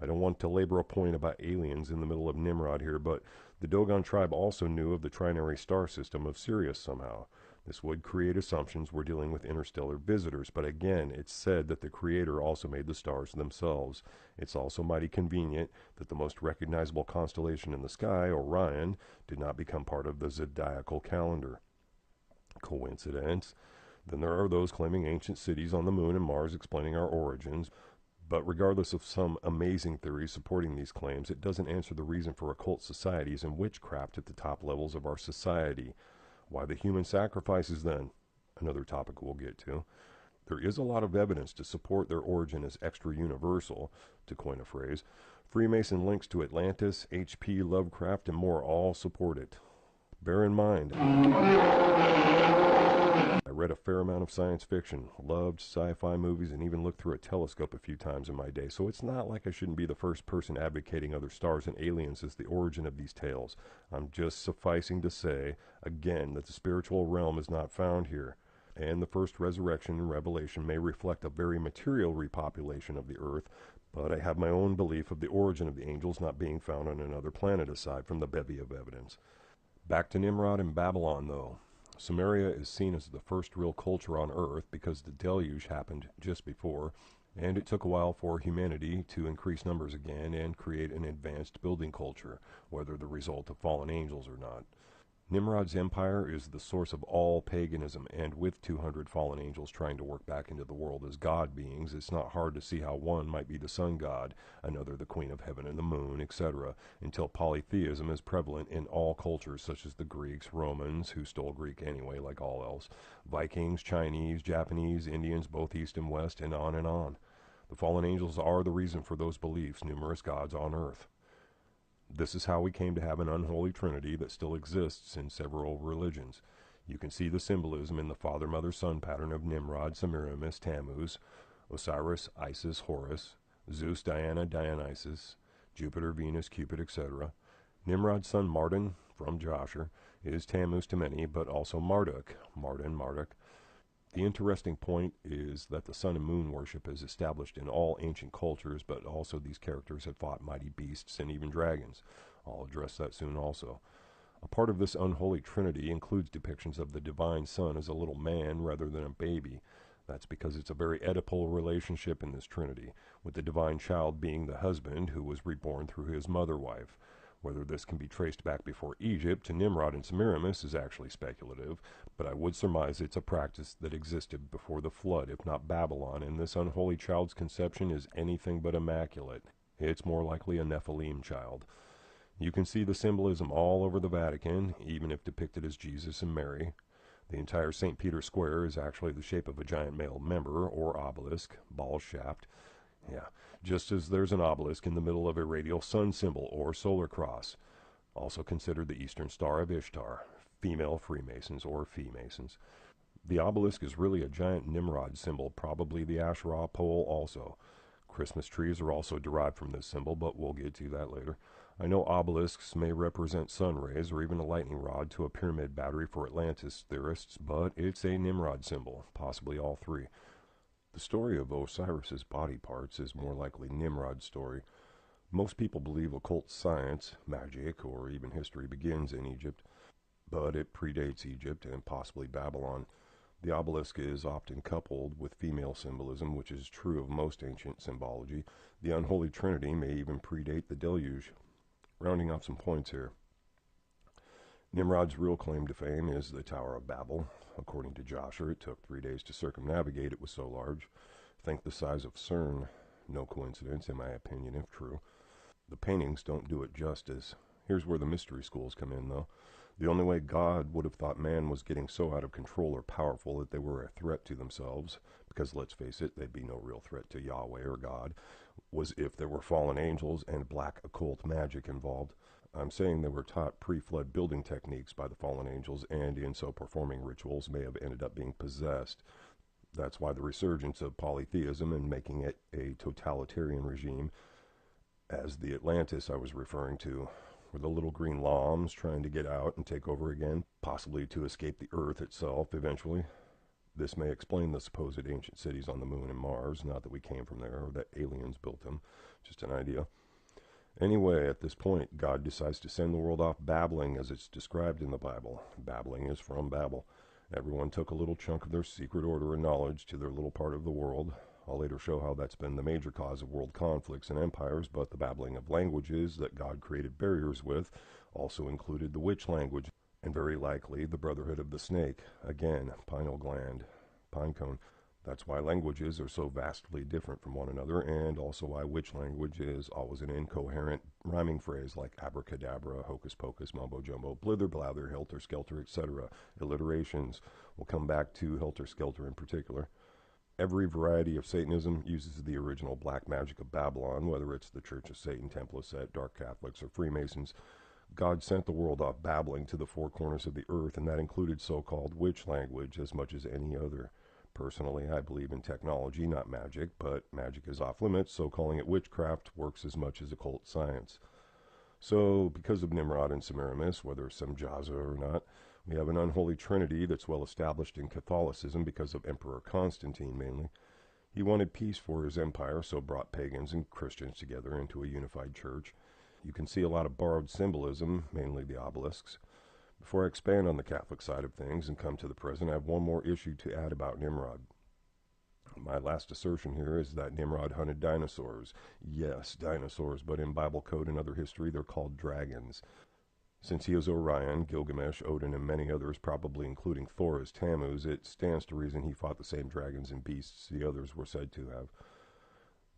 I don't want to labor a point about aliens in the middle of Nimrod here, but the Dogon tribe also knew of the trinary star system of Sirius somehow. This would create assumptions we're dealing with interstellar visitors, but again, it's said that the Creator also made the stars themselves. It's also mighty convenient that the most recognizable constellation in the sky, Orion, did not become part of the zodiacal calendar. Coincidence? Then there are those claiming ancient cities on the moon and Mars explaining our origins. But regardless of some amazing theories supporting these claims, it doesn't answer the reason for occult societies and witchcraft at the top levels of our society. Why the human sacrifices then? Another topic we'll get to. There is a lot of evidence to support their origin as extra-universal, to coin a phrase. Freemason links to Atlantis, H.P. Lovecraft, and more all support it. Bear in mind, I read a fair amount of science fiction, loved sci-fi movies, and even looked through a telescope a few times in my day, so it's not like I shouldn't be the first person advocating other stars and aliens as the origin of these tales. I'm just sufficing to say, again, that the spiritual realm is not found here, and the first resurrection and revelation may reflect a very material repopulation of the earth, but I have my own belief of the origin of the angels not being found on another planet aside from the bevy of evidence. Back to Nimrod and Babylon, though. Sumeria is seen as the first real culture on Earth because the deluge happened just before, and it took a while for humanity to increase numbers again and create an advanced building culture, whether the result of fallen angels or not. Nimrod's empire is the source of all paganism, and with 200 fallen angels trying to work back into the world as god beings, it's not hard to see how one might be the sun god, another the queen of heaven and the moon, etc., until polytheism is prevalent in all cultures such as the Greeks, Romans, who stole Greek anyway like all else, Vikings, Chinese, Japanese, Indians, both east and west, and on and on. The fallen angels are the reason for those beliefs, numerous gods on earth. This is how we came to have an unholy trinity that still exists in several religions. You can see the symbolism in the father-mother-son pattern of Nimrod, Semiramis, Tammuz, Osiris, Isis, Horus, Zeus, Diana, Dionysus, Jupiter, Venus, Cupid, etc. Nimrod's son Mardon, from Jasher, is Tammuz to many, but also Marduk, Mardon, Marduk. The interesting point is that the sun and moon worship is established in all ancient cultures, but also these characters have fought mighty beasts and even dragons. I'll address that soon also. A part of this unholy trinity includes depictions of the divine son as a little man rather than a baby. That's because it's a very Oedipal relationship in this trinity, with the divine child being the husband who was reborn through his mother wife. Whether this can be traced back before Egypt to Nimrod and Semiramis is actually speculative, but I would surmise it's a practice that existed before the flood, if not Babylon, and this unholy child's conception is anything but immaculate. It's more likely a Nephilim child. You can see the symbolism all over the Vatican, even if depicted as Jesus and Mary. The entire St. Peter's Square is actually the shape of a giant male member, or obelisk, ball shaft. Yeah, just as there's an obelisk in the middle of a radial sun symbol, or solar cross, also considered the Eastern Star of Ishtar, female Freemasons or Fee-Masons. The obelisk is really a giant Nimrod symbol, probably the Asherah pole also. Christmas trees are also derived from this symbol, but we'll get to that later. I know obelisks may represent sun rays or even a lightning rod to a pyramid battery for Atlantis theorists, but it's a Nimrod symbol, possibly all three. The story of Osiris's body parts is more likely Nimrod's story. Most people believe occult science, magic, or even history begins in Egypt, but it predates Egypt and possibly Babylon. The obelisk is often coupled with female symbolism, which is true of most ancient symbology. The unholy trinity may even predate the deluge. Rounding off some points here. Nimrod's real claim to fame is the Tower of Babel. According to Joshua, it took 3 days to circumnavigate. It was so large. Think the size of CERN. No coincidence, in my opinion, if true. The paintings don't do it justice. Here's where the mystery schools come in, though. The only way God would have thought man was getting so out of control or powerful that they were a threat to themselves, because let's face it, they'd be no real threat to Yahweh or God, was if there were fallen angels and black occult magic involved. I'm saying they were taught pre-flood building techniques by the fallen angels, and in so performing rituals may have ended up being possessed. That's why the resurgence of polytheism and making it a totalitarian regime, as the Atlantis I was referring to, were the little green llamas trying to get out and take over again, possibly to escape the Earth itself eventually. This may explain the supposed ancient cities on the Moon and Mars, not that we came from there or that aliens built them, just an idea. Anyway, at this point, God decides to send the world off babbling as it's described in the Bible. Babbling is from Babel. Everyone took a little chunk of their secret order and knowledge to their little part of the world. I'll later show how that's been the major cause of world conflicts and empires, but the babbling of languages that God created barriers with also included the witch language, and very likely the brotherhood of the snake. Again, pineal gland, pine cone. That's why languages are so vastly different from one another, and also why witch language is always an incoherent rhyming phrase like abracadabra, hocus pocus, mumbo jumbo, blither blather, helter skelter, etc. Alliterations. We'll come back to helter skelter in particular. Every variety of Satanism uses the original black magic of Babylon, whether it's the Church of Satan, Temple of Set, Dark Catholics, or Freemasons. God sent the world off babbling to the four corners of the earth, and that included so-called witch language as much as any other. Personally, I believe in technology, not magic, but magic is off limits, so calling it witchcraft works as much as occult science. So, because of Nimrod and Semiramis, whether Semjaza or not, we have an unholy trinity that's well established in Catholicism because of Emperor Constantine mainly. He wanted peace for his empire, so brought pagans and Christians together into a unified church. You can see a lot of borrowed symbolism, mainly the obelisks. Before I expand on the Catholic side of things and come to the present, I have one more issue to add about Nimrod. My last assertion here is that Nimrod hunted dinosaurs. Yes, dinosaurs, but in Bible code and other history, they're called dragons. Since he is Orion, Gilgamesh, Odin, and many others, probably including Thor as Tammuz, it stands to reason he fought the same dragons and beasts the others were said to have.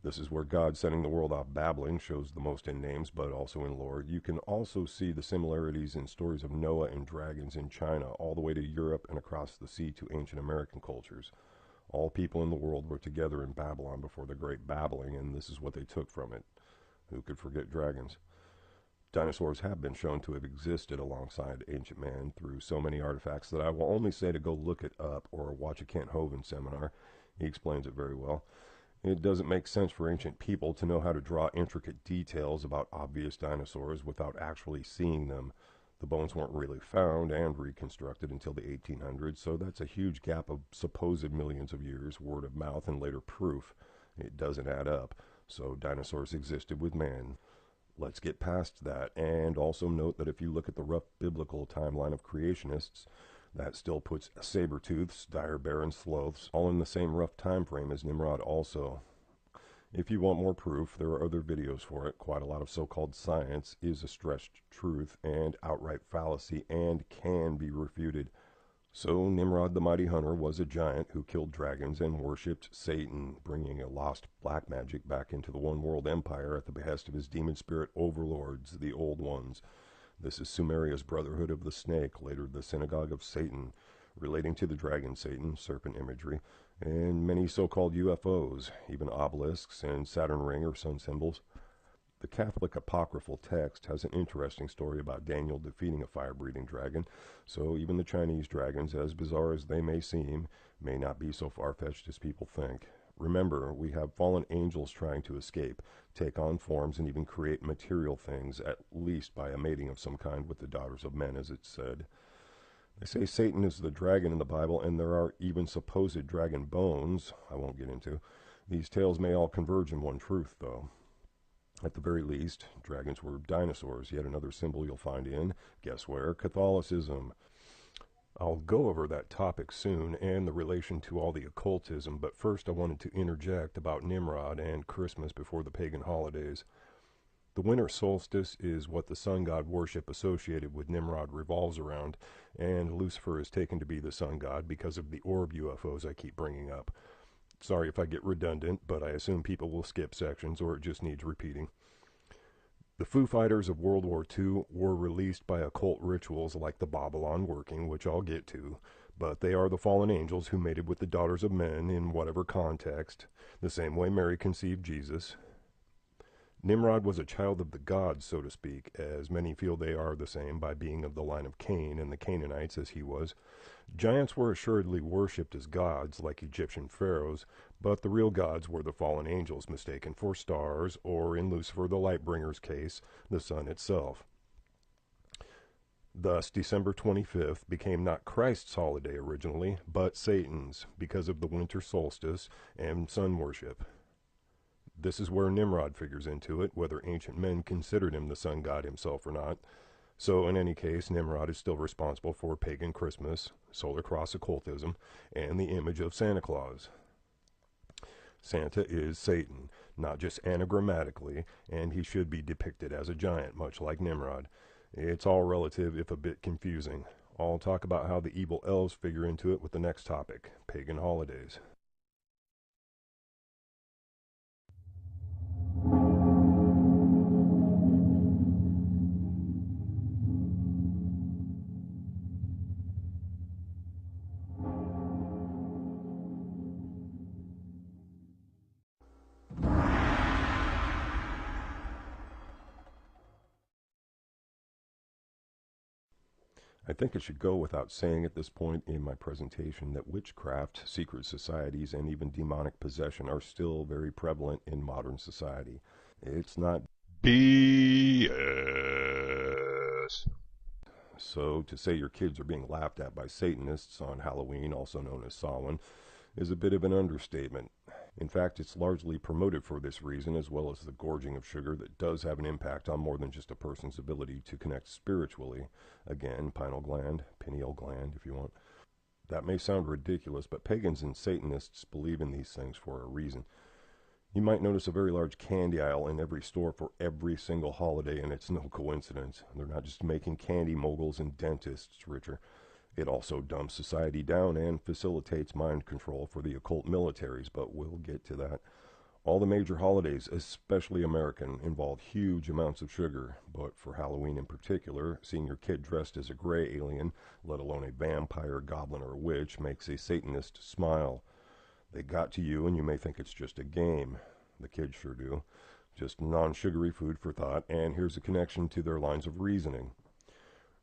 This is where God sending the world off babbling shows the most in names, but also in lore. You can also see the similarities in stories of Noah and dragons in China, all the way to Europe and across the sea to ancient American cultures. All people in the world were together in Babylon before the Great Babbling, and this is what they took from it. Who could forget dragons? Dinosaurs have been shown to have existed alongside ancient man through so many artifacts that I will only say to go look it up or watch a Kent Hovind seminar. He explains it very well. It doesn't make sense for ancient people to know how to draw intricate details about obvious dinosaurs without actually seeing them. The bones weren't really found and reconstructed until the 1800s, so that's a huge gap of supposed millions of years, word of mouth, and later proof. It doesn't add up. So dinosaurs existed with man. Let's get past that, and also note that if you look at the rough biblical timeline of creationists, that still puts saber-tooths, dire bear, and sloths all in the same rough time frame as Nimrod also. If you want more proof, there are other videos for it. Quite a lot of so-called science is a stretched truth and outright fallacy and can be refuted. So Nimrod the mighty hunter was a giant who killed dragons and worshipped Satan, bringing a lost black magic back into the one world empire at the behest of his demon spirit overlords, the Old Ones. This is Sumeria's Brotherhood of the Snake, later the Synagogue of Satan. relating to the dragon Satan, serpent imagery, and many so-called UFOs, even obelisks and Saturn ring or sun symbols. The Catholic apocryphal text has an interesting story about Daniel defeating a fire-breathing dragon, so even the Chinese dragons, as bizarre as they may seem, may not be so far-fetched as people think. Remember, we have fallen angels trying to escape, take on forms, and even create material things, at least by a mating of some kind with the daughters of men, as it's said. They say Satan is the dragon in the Bible, and there are even supposed dragon bones I won't get into. These tales may all converge in one truth, though. At the very least, dragons were dinosaurs, yet another symbol you'll find in, guess where, Catholicism. I'll go over that topic soon and the relation to all the occultism, but first I wanted to interject about Nimrod and Christmas before the pagan holidays. The winter solstice is what the sun god worship associated with Nimrod revolves around, and Lucifer is taken to be the sun god because of the orb UFOs I keep bringing up. Sorry if I get redundant, but I assume people will skip sections or it just needs repeating. The Foo Fighters of World War II were released by occult rituals like the Babylon working, which I'll get to, but they are the fallen angels who mated with the daughters of men in whatever context, the same way Mary conceived Jesus. Nimrod was a child of the gods, so to speak, as many feel they are the same by being of the line of Cain and the Canaanites as he was. Giants were assuredly worshipped as gods, like Egyptian pharaohs, but the real gods were the fallen angels mistaken for stars, or in Lucifer the Lightbringer's case, the sun itself. Thus, December 25th became not Christ's holiday originally, but Satan's, because of the winter solstice and sun worship. This is where Nimrod figures into it, whether ancient men considered him the sun god himself or not. So in any case, Nimrod is still responsible for pagan Christmas, solar cross occultism, and the image of Santa Claus. Santa is Satan, not just anagrammatically, and he should be depicted as a giant, much like Nimrod. It's all relative, if a bit confusing. I'll talk about how the evil elves figure into it with the next topic, pagan holidays. I think it should go without saying at this point in my presentation that witchcraft, secret societies, and even demonic possession are still very prevalent in modern society. It's not BS. So to say your kids are being laughed at by Satanists on Halloween, also known as Samhain, is a bit of an understatement. In fact, it's largely promoted for this reason, as well as the gorging of sugar that does have an impact on more than just a person's ability to connect spiritually. Again, pineal gland, if you want. That may sound ridiculous, but pagans and Satanists believe in these things for a reason. You might notice a very large candy aisle in every store for every single holiday, and it's no coincidence. They're not just making candy moguls and dentists richer. It also dumps society down and facilitates mind control for the occult militaries, but we'll get to that. All the major holidays, especially American, involve huge amounts of sugar, but for Halloween in particular, seeing your kid dressed as a gray alien, let alone a vampire, goblin, or witch, makes a Satanist smile. They got to you, and you may think it's just a game. The kids sure do. Just non-sugary food for thought, and here's a connection to their lines of reasoning.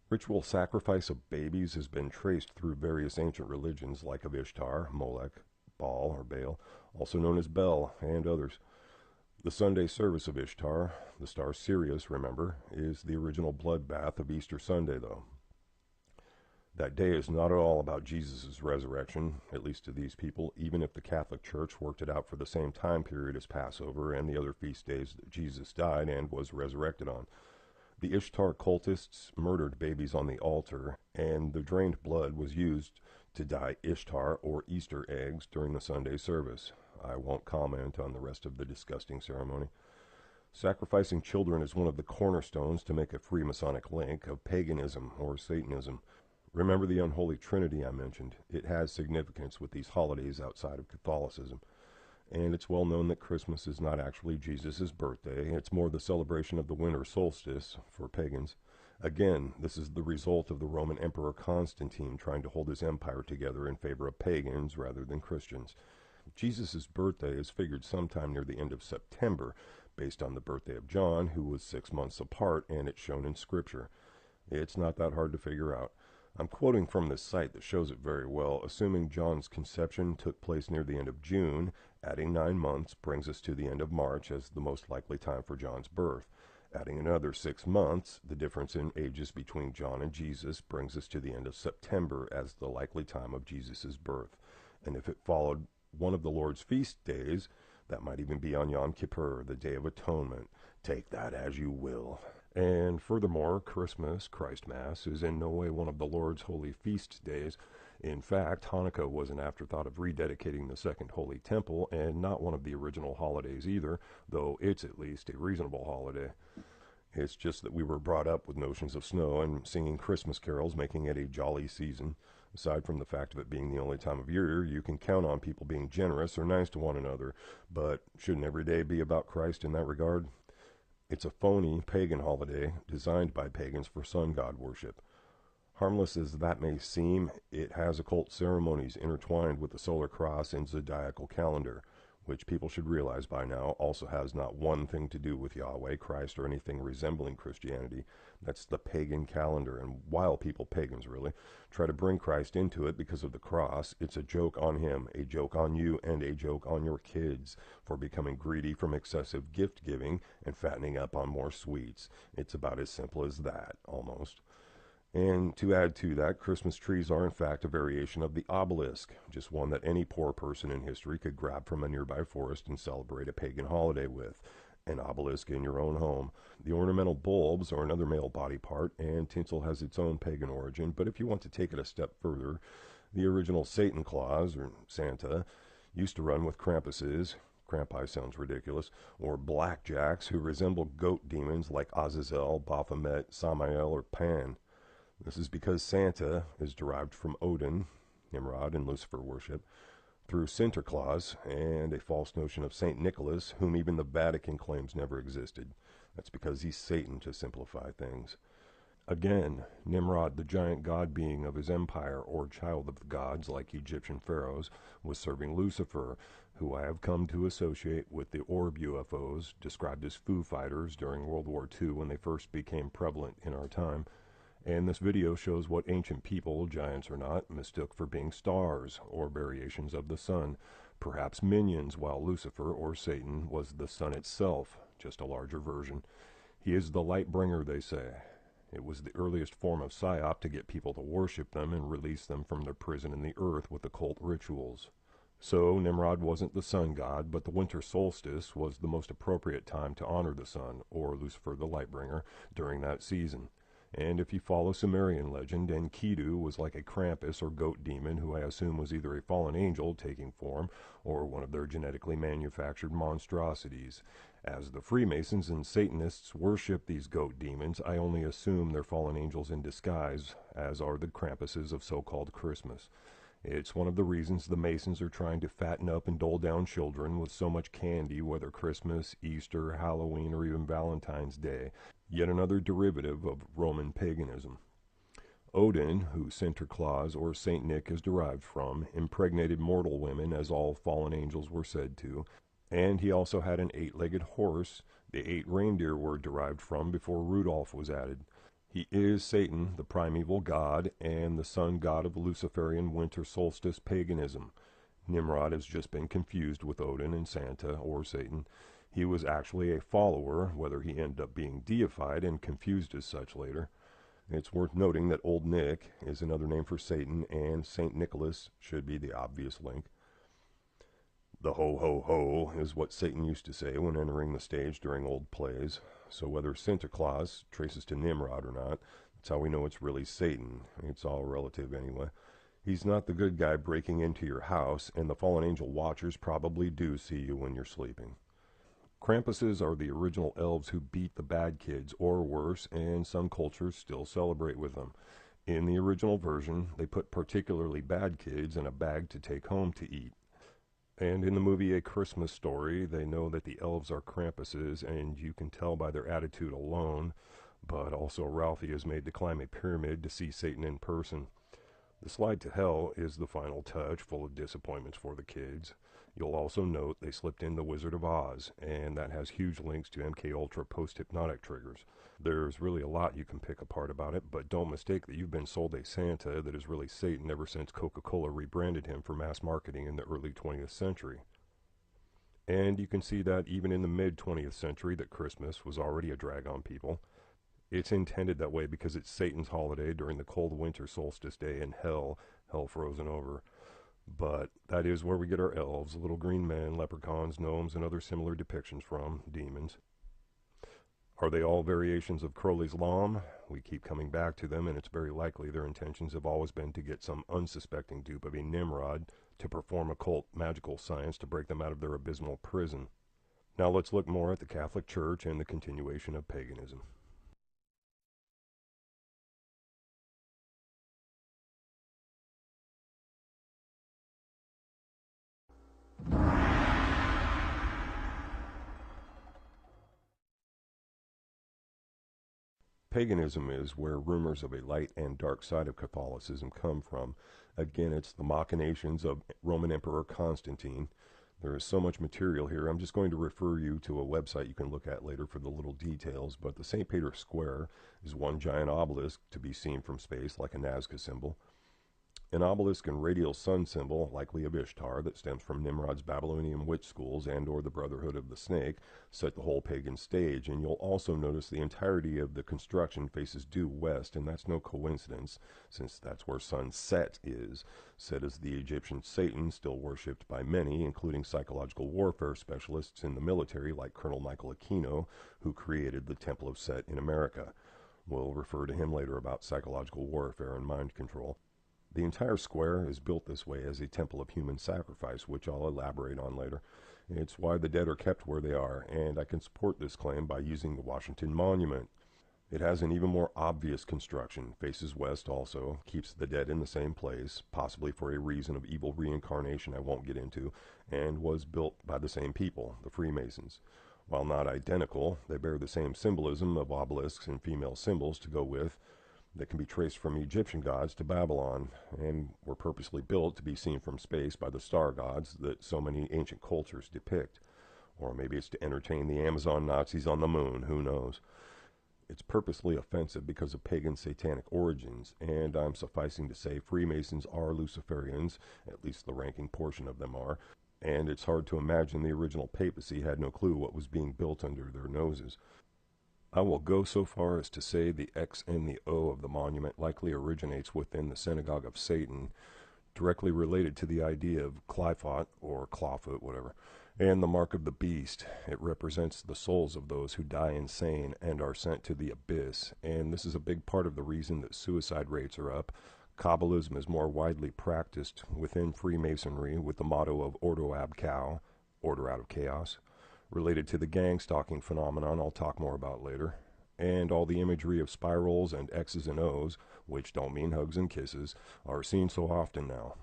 Ritual sacrifice of babies has been traced through various ancient religions like of Ishtar, Molech, Baal or Baal, also known as Bel, and others. The Sunday service of Ishtar, the star Sirius, remember, is the original bloodbath of Easter Sunday, though. That day is not at all about Jesus' resurrection, at least to these people, even if the Catholic Church worked it out for the same time period as Passover and the other feast days that Jesus died and was resurrected on. The Ishtar cultists murdered babies on the altar, and the drained blood was used to dye Ishtar or Easter eggs during the Sunday service. I won't comment on the rest of the disgusting ceremony. Sacrificing children is one of the cornerstones to make a Freemasonic link of paganism or Satanism. Remember the unholy trinity I mentioned. It has significance with these holidays outside of Catholicism. And it's well known that Christmas is not actually Jesus' birthday. It's more the celebration of the winter solstice for pagans. Again, this is the result of the Roman Emperor Constantine trying to hold his empire together in favor of pagans rather than Christians. Jesus' birthday is figured sometime near the end of September, based on the birthday of John, who was 6 months apart, and it's shown in Scripture. It's not that hard to figure out. I'm quoting from this site that shows it very well. Assuming John's conception took place near the end of June, adding 9 months brings us to the end of March as the most likely time for John's birth. Adding another 6 months, the difference in ages between John and Jesus brings us to the end of September as the likely time of Jesus' birth. And if it followed one of the Lord's feast days, that might even be on Yom Kippur, the Day of Atonement. Take that as you will. And furthermore, Christmas, Christ Mass, is in no way one of the Lord's holy feast days. In fact, Hanukkah was an afterthought of rededicating the Second Holy Temple, and not one of the original holidays either, though it's at least a reasonable holiday. It's just that we were brought up with notions of snow and singing Christmas carols, making it a jolly season. Aside from the fact of it being the only time of year, you can count on people being generous or nice to one another. But shouldn't every day be about Christ in that regard? It's a phony pagan holiday designed by pagans for sun god worship. Harmless as that may seem, it has occult ceremonies intertwined with the solar cross and zodiacal calendar, which people should realize by now also has not one thing to do with Yahweh, Christ, or anything resembling Christianity. That's the pagan calendar, and while people, pagans really, try to bring Christ into it because of the cross, it's a joke on him, a joke on you, and a joke on your kids for becoming greedy from excessive gift-giving and fattening up on more sweets. It's about as simple as that, almost. And to add to that, Christmas trees are in fact a variation of the obelisk, just one that any poor person in history could grab from a nearby forest and celebrate a pagan holiday with. An obelisk in your own home. The ornamental bulbs are another male body part, and tinsel has its own pagan origin, but if you want to take it a step further, the original Satan Claus, or Santa, used to run with Krampuses. Krampi sounds ridiculous, or blackjacks who resemble goat demons like Azazel, Baphomet, Samael, or Pan. This is because Santa is derived from Odin, Nimrod, and Lucifer worship, through Sinterklaas and a false notion of St. Nicholas, whom even the Vatican claims never existed. That's because he's Satan, to simplify things. Again, Nimrod, the giant god being of his empire, or child of the gods like Egyptian pharaohs, was serving Lucifer, who I have come to associate with the orb UFOs, described as Foo Fighters during World War II when they first became prevalent in our time. And this video shows what ancient people, giants or not, mistook for being stars, or variations of the sun, perhaps minions, while Lucifer, or Satan, was the sun itself, just a larger version. He is the light bringer, they say. It was the earliest form of psyop to get people to worship them and release them from their prison in the earth with occult rituals. So Nimrod wasn't the sun god, but the winter solstice was the most appropriate time to honor the sun, or Lucifer the light bringer, during that season. And if you follow Sumerian legend, Enkidu was like a Krampus or goat demon who I assume was either a fallen angel taking form or one of their genetically manufactured monstrosities. As the Freemasons and Satanists worship these goat demons, I only assume they're fallen angels in disguise, as are the Krampuses of so-called Christmas. It's one of the reasons the Masons are trying to fatten up and dole down children with so much candy, whether Christmas, Easter, Halloween, or even Valentine's Day. Yet another derivative of Roman paganism. Odin, who Sinterklaas or Saint Nick is derived from, impregnated mortal women, as all fallen angels were said to, and he also had an 8-legged horse the 8 reindeer were derived from before Rudolph was added. He is Satan, the primeval god, and the sun god of Luciferian winter solstice paganism. Nimrod has just been confused with Odin and Santa, or Satan. He was actually a follower, whether he ended up being deified and confused as such later. It's worth noting that Old Nick is another name for Satan, and St. Nicholas should be the obvious link. The ho-ho-ho is what Satan used to say when entering the stage during old plays. So whether Sinterklaas traces to Nimrod or not, that's how we know it's really Satan. It's all relative anyway. He's not the good guy breaking into your house, and the fallen angel watchers probably do see you when you're sleeping. Krampuses are the original elves who beat the bad kids, or worse, and some cultures still celebrate with them. In the original version, they put particularly bad kids in a bag to take home to eat. And in the movie A Christmas Story, they know that the elves are Krampuses, and you can tell by their attitude alone. but also Ralphie is made to climb a pyramid to see Satan in person. The slide to hell is the final touch, full of disappointments for the kids. You'll also note they slipped in the Wizard of Oz, and that has huge links to MKUltra post-hypnotic triggers. There's really a lot you can pick apart about it, but don't mistake that you've been sold a Santa that is really Satan ever since Coca-Cola rebranded him for mass marketing in the early 20th century. And you can see that even in the mid-20th century that Christmas was already a drag on people. It's intended that way because it's Satan's holiday during the cold winter solstice day in hell frozen over. But that is where we get our elves, little green men, leprechauns, gnomes, and other similar depictions from, demons. Are they all variations of Crowley's Law? We keep coming back to them, and it's very likely their intentions have always been to get some unsuspecting dupe of a Nimrod to perform occult magical science to break them out of their abysmal prison. Now let's look more at the Catholic Church and the continuation of paganism. Paganism is where rumors of a light and dark side of Catholicism come from. Again, it's the machinations of Roman Emperor Constantine. There is so much material here. I'm just going to refer you to a website you can look at later for the little details, but the St. Peter Square is one giant obelisk to be seen from space like a Nazca symbol. An obelisk and radial sun symbol, likely of Ishtar, that stems from Nimrod's Babylonian witch schools and or the Brotherhood of the Snake, set the whole pagan stage, and you'll also notice the entirety of the construction faces due west, and that's no coincidence, since that's where sunset is. Set as the Egyptian Satan, still worshipped by many, including psychological warfare specialists in the military like Colonel Michael Aquino, who created the Temple of Set in America. We'll refer to him later about psychological warfare and mind control. The entire square is built this way as a temple of human sacrifice, which I'll elaborate on later. It's why the dead are kept where they are, and I can support this claim by using the Washington Monument. It has an even more obvious construction, faces west also, keeps the dead in the same place, possibly for a reason of evil reincarnation I won't get into, and was built by the same people, the Freemasons. While not identical, they bear the same symbolism of obelisks and female symbols to go with, that can be traced from Egyptian gods to Babylon, and were purposely built to be seen from space by the star gods that so many ancient cultures depict. Or maybe it's to entertain the Amazon Nazis on the moon, who knows. It's purposely offensive because of pagan satanic origins, and I'm sufficing to say Freemasons are Luciferians, at least the ranking portion of them are, and it's hard to imagine the original papacy had no clue what was being built under their noses. I will go so far as to say the X and the O of the monument likely originates within the Synagogue of Satan, directly related to the idea of Clawfoot, or Clawfoot, whatever, and the mark of the beast. It represents the souls of those who die insane and are sent to the abyss, and this is a big part of the reason that suicide rates are up. Kabbalism is more widely practiced within Freemasonry with the motto of Ordo ab Chao, order out of chaos, related to the gang stalking phenomenon I'll talk more about later, and all the imagery of spirals and X's and O's, which don't mean hugs and kisses, are seen so often now.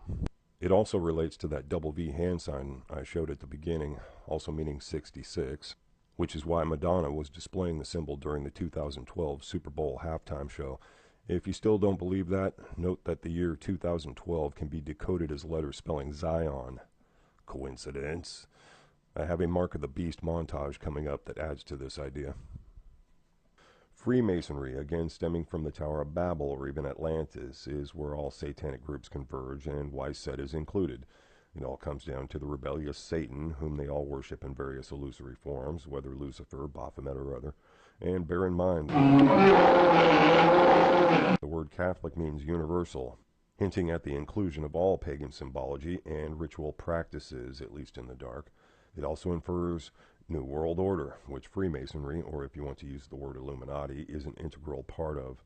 It also relates to that double V hand sign I showed at the beginning, also meaning 66, which is why Madonna was displaying the symbol during the 2012 Super Bowl halftime show. If you still don't believe that, note that the year 2012 can be decoded as letters spelling Zion. Coincidence? I have a Mark of the Beast montage coming up that adds to this idea. Freemasonry, again stemming from the Tower of Babel or even Atlantis, is where all satanic groups converge, and why Set is included. It all comes down to the rebellious Satan, whom they all worship in various illusory forms, whether Lucifer, Baphomet, or other. And bear in mind, the word Catholic means universal, hinting at the inclusion of all pagan symbology and ritual practices, at least in the dark. It also infers New World Order, which Freemasonry, or if you want to use the word Illuminati, is an integral part of.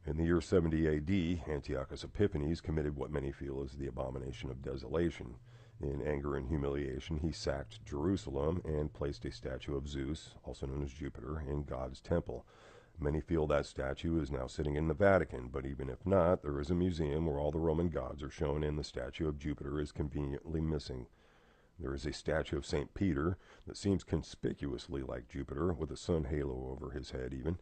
In the year 70 AD, Antiochus Epiphanes committed what many feel is the abomination of desolation. In anger and humiliation, he sacked Jerusalem and placed a statue of Zeus, also known as Jupiter, in God's temple. Many feel that statue is now sitting in the Vatican, but even if not, there is a museum where all the Roman gods are shown and the statue of Jupiter is conveniently missing. There is a statue of St. Peter that seems conspicuously like Jupiter, with a sun halo over his head even,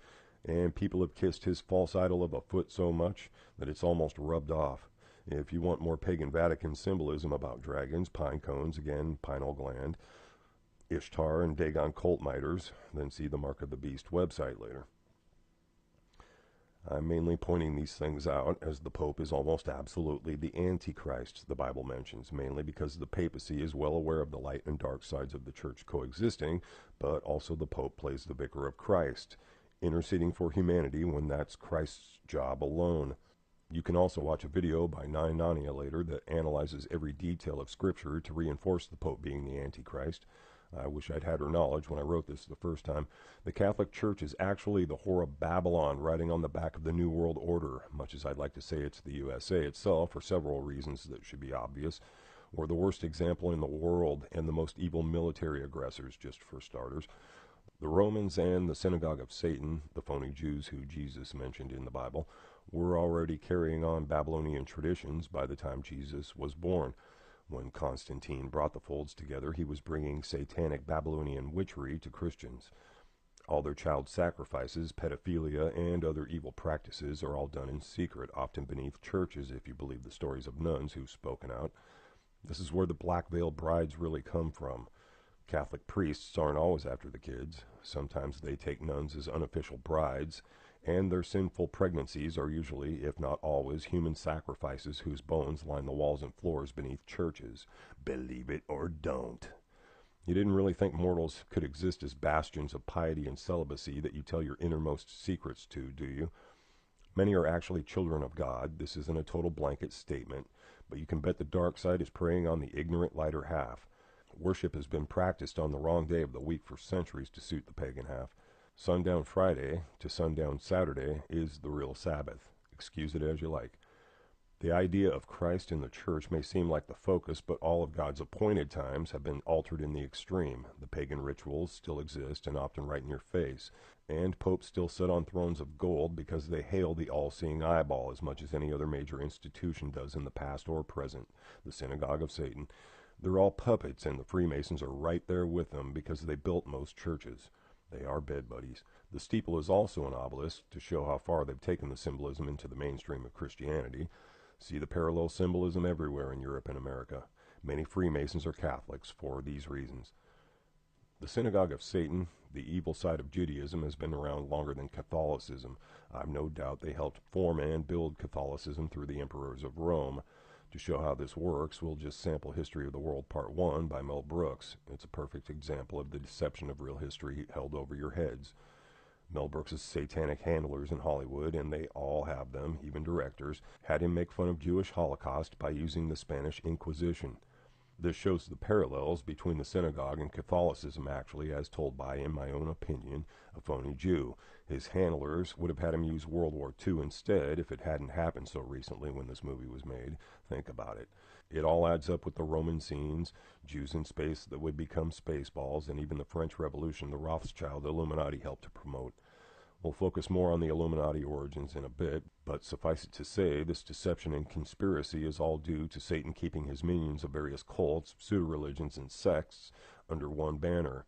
And people have kissed his false idol of a foot so much that it's almost rubbed off. If you want more pagan Vatican symbolism about dragons, pine cones, again, pineal gland, Ishtar and Dagon cult miters, then see the Mark of the Beast website later. I'm mainly pointing these things out as the Pope is almost absolutely the Antichrist the Bible mentions, mainly because the papacy is well aware of the light and dark sides of the church coexisting, but also the Pope plays the vicar of Christ, interceding for humanity when that's Christ's job alone. You can also watch a video by Nine Nania later that analyzes every detail of Scripture to reinforce the Pope being the Antichrist. I wish I'd had her knowledge when I wrote this the first time. The Catholic Church is actually the whore of Babylon riding on the back of the New World Order, much as I'd like to say it's the USA itself for several reasons that should be obvious. We're the worst example in the world and the most evil military aggressors, just for starters. The Romans and the synagogue of Satan, the phony Jews who Jesus mentioned in the Bible, were already carrying on Babylonian traditions by the time Jesus was born. When Constantine brought the folds together, he was bringing satanic Babylonian witchery to Christians. All their child sacrifices, pedophilia, and other evil practices are all done in secret, often beneath churches, if you believe the stories of nuns who've spoken out. This is where the black-veiled brides really come from. Catholic priests aren't always after the kids. Sometimes they take nuns as unofficial brides, and their sinful pregnancies are usually, if not always, human sacrifices whose bones line the walls and floors beneath churches. Believe it or don't. You didn't really think mortals could exist as bastions of piety and celibacy that you tell your innermost secrets to, do you? Many are actually children of God. This isn't a total blanket statement, but you can bet the dark side is preying on the ignorant lighter half. Worship has been practiced on the wrong day of the week for centuries to suit the pagan half. Sundown Friday to sundown Saturday is the real Sabbath. Excuse it as you like. The idea of Christ in the church may seem like the focus, but all of God's appointed times have been altered in the extreme. The pagan rituals still exist and often right in your face, and popes still sit on thrones of gold because they hail the all-seeing eyeball as much as any other major institution does in the past or present, the synagogue of Satan. They're all puppets, and the Freemasons are right there with them because they built most churches. They are bed buddies. The steeple is also an obelisk to show how far they've taken the symbolism into the mainstream of Christianity. See the parallel symbolism everywhere in Europe and America. Many Freemasons are Catholics for these reasons. The synagogue of Satan, the evil side of Judaism, has been around longer than Catholicism. I've no doubt they helped form and build Catholicism through the emperors of Rome. To show how this works, we'll just sample History of the World Part 1 by Mel Brooks. It's a perfect example of the deception of real history held over your heads. Mel Brooks' satanic handlers in Hollywood, and they all have them, even directors, had him make fun of Jewish Holocaust by using the Spanish Inquisition. This shows the parallels between the synagogue and Catholicism, actually, as told by, in my own opinion, a phony Jew. His handlers would have had him use World War II instead if it hadn't happened so recently when this movie was made. Think about it. It all adds up with the Roman scenes, Jews in space that would become Spaceballs, and even the French Revolution the Rothschild Illuminati helped to promote. We'll focus more on the Illuminati origins in a bit, but suffice it to say, this deception and conspiracy is all due to Satan keeping his minions of various cults, pseudo-religions, and sects under one banner.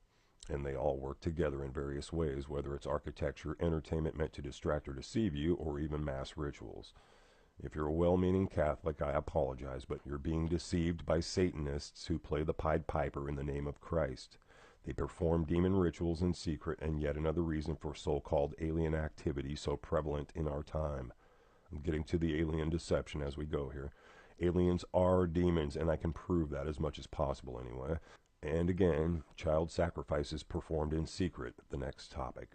And they all work together in various ways, whether it's architecture, entertainment meant to distract or deceive you, or even mass rituals. If you're a well-meaning Catholic, I apologize, but you're being deceived by Satanists who play the Pied Piper in the name of Christ. They perform demon rituals in secret, and yet another reason for so-called alien activity so prevalent in our time. I'm getting to the alien deception as we go here. Aliens are demons, and I can prove that as much as possible anyway. And again, child sacrifices performed in secret, the next topic.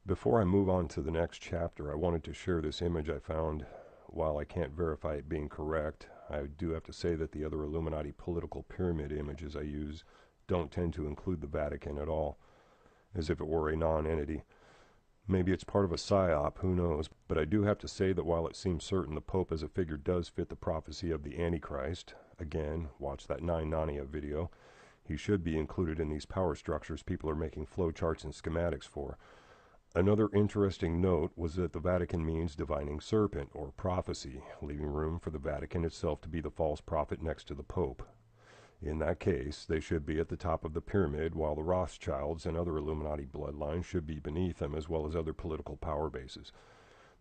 Before I move on to the next chapter, I wanted to share this image I found. While I can't verify it being correct, I do have to say that the other Illuminati political pyramid images I use don't tend to include the Vatican at all, as if it were a non-entity. Maybe it's part of a psyop, who knows, but I do have to say that while it seems certain the Pope as a figure does fit the prophecy of the Antichrist, again, watch that 9 Narnia video, he should be included in these power structures people are making flowcharts and schematics for. Another interesting note was that the Vatican means divining serpent, or prophecy, leaving room for the Vatican itself to be the false prophet next to the Pope. In that case, they should be at the top of the pyramid, while the Rothschilds and other Illuminati bloodlines should be beneath them, as well as other political power bases.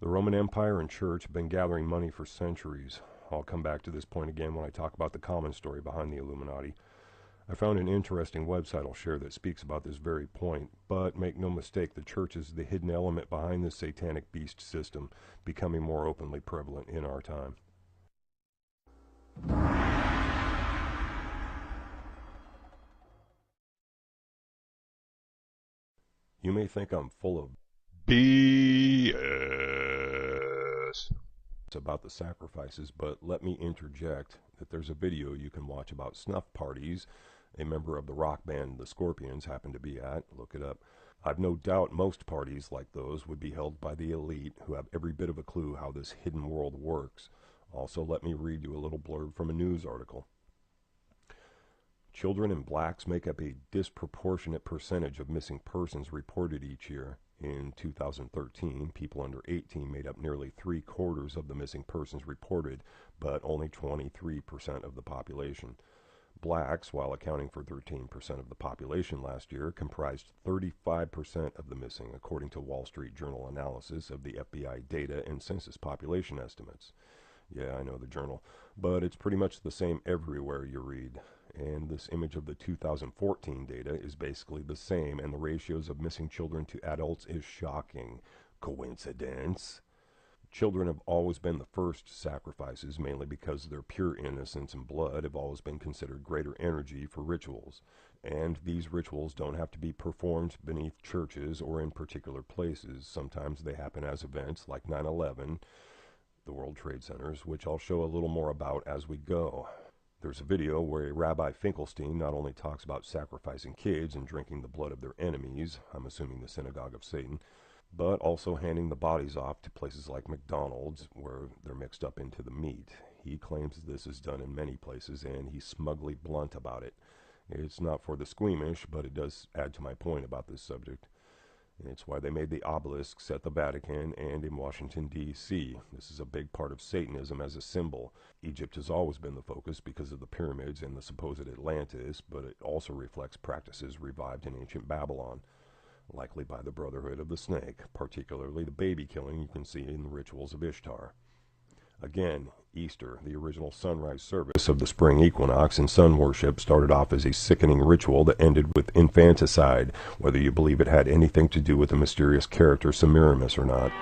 The Roman Empire and Church have been gathering money for centuries. I'll come back to this point again when I talk about the common story behind the Illuminati. I found an interesting website I'll share that speaks about this very point, but make no mistake, the Church is the hidden element behind this satanic beast system, becoming more openly prevalent in our time. You may think I'm full of BS about the sacrifices, but let me interject that there's a video you can watch about snuff parties a member of the rock band The Scorpions happened to be at. Look it up. I've no doubt most parties like those would be held by the elite, who have every bit of a clue how this hidden world works. Also, let me read you a little blurb from a news article. Children and blacks make up a disproportionate percentage of missing persons reported each year. In 2013, people under 18 made up nearly 3/4 of the missing persons reported, but only 23% of the population. Blacks, while accounting for 13% of the population last year, comprised 35% of the missing, according to Wall Street Journal analysis of the FBI data and census population estimates. Yeah, I know the journal, but it's pretty much the same everywhere you read. And this image of the 2014 data is basically the same, and the ratios of missing children to adults is shocking. Coincidence? Children have always been the first sacrifices, mainly because their pure innocence and blood have always been considered greater energy for rituals. And these rituals don't have to be performed beneath churches or in particular places. Sometimes they happen as events like 9/11, the World Trade Centers, which I'll show a little more about as we go. There's a video where a Rabbi Finkelstein not only talks about sacrificing kids and drinking the blood of their enemies, I'm assuming the synagogue of Satan, but also handing the bodies off to places like McDonald's, where they're mixed up into the meat. He claims this is done in many places, and he's smugly blunt about it. It's not for the squeamish, but it does add to my point about this subject. It's why they made the obelisks at the Vatican and in Washington, D.C. This is a big part of Satanism as a symbol. Egypt has always been the focus because of the pyramids and the supposed Atlantis, but it also reflects practices revived in ancient Babylon, likely by the Brotherhood of the Snake, particularly the baby killing you can see in the rituals of Ishtar. Again, Easter, the original sunrise service of the spring equinox and sun worship, started off as a sickening ritual that ended with infanticide, whether you believe it had anything to do with the mysterious character Semiramis or not.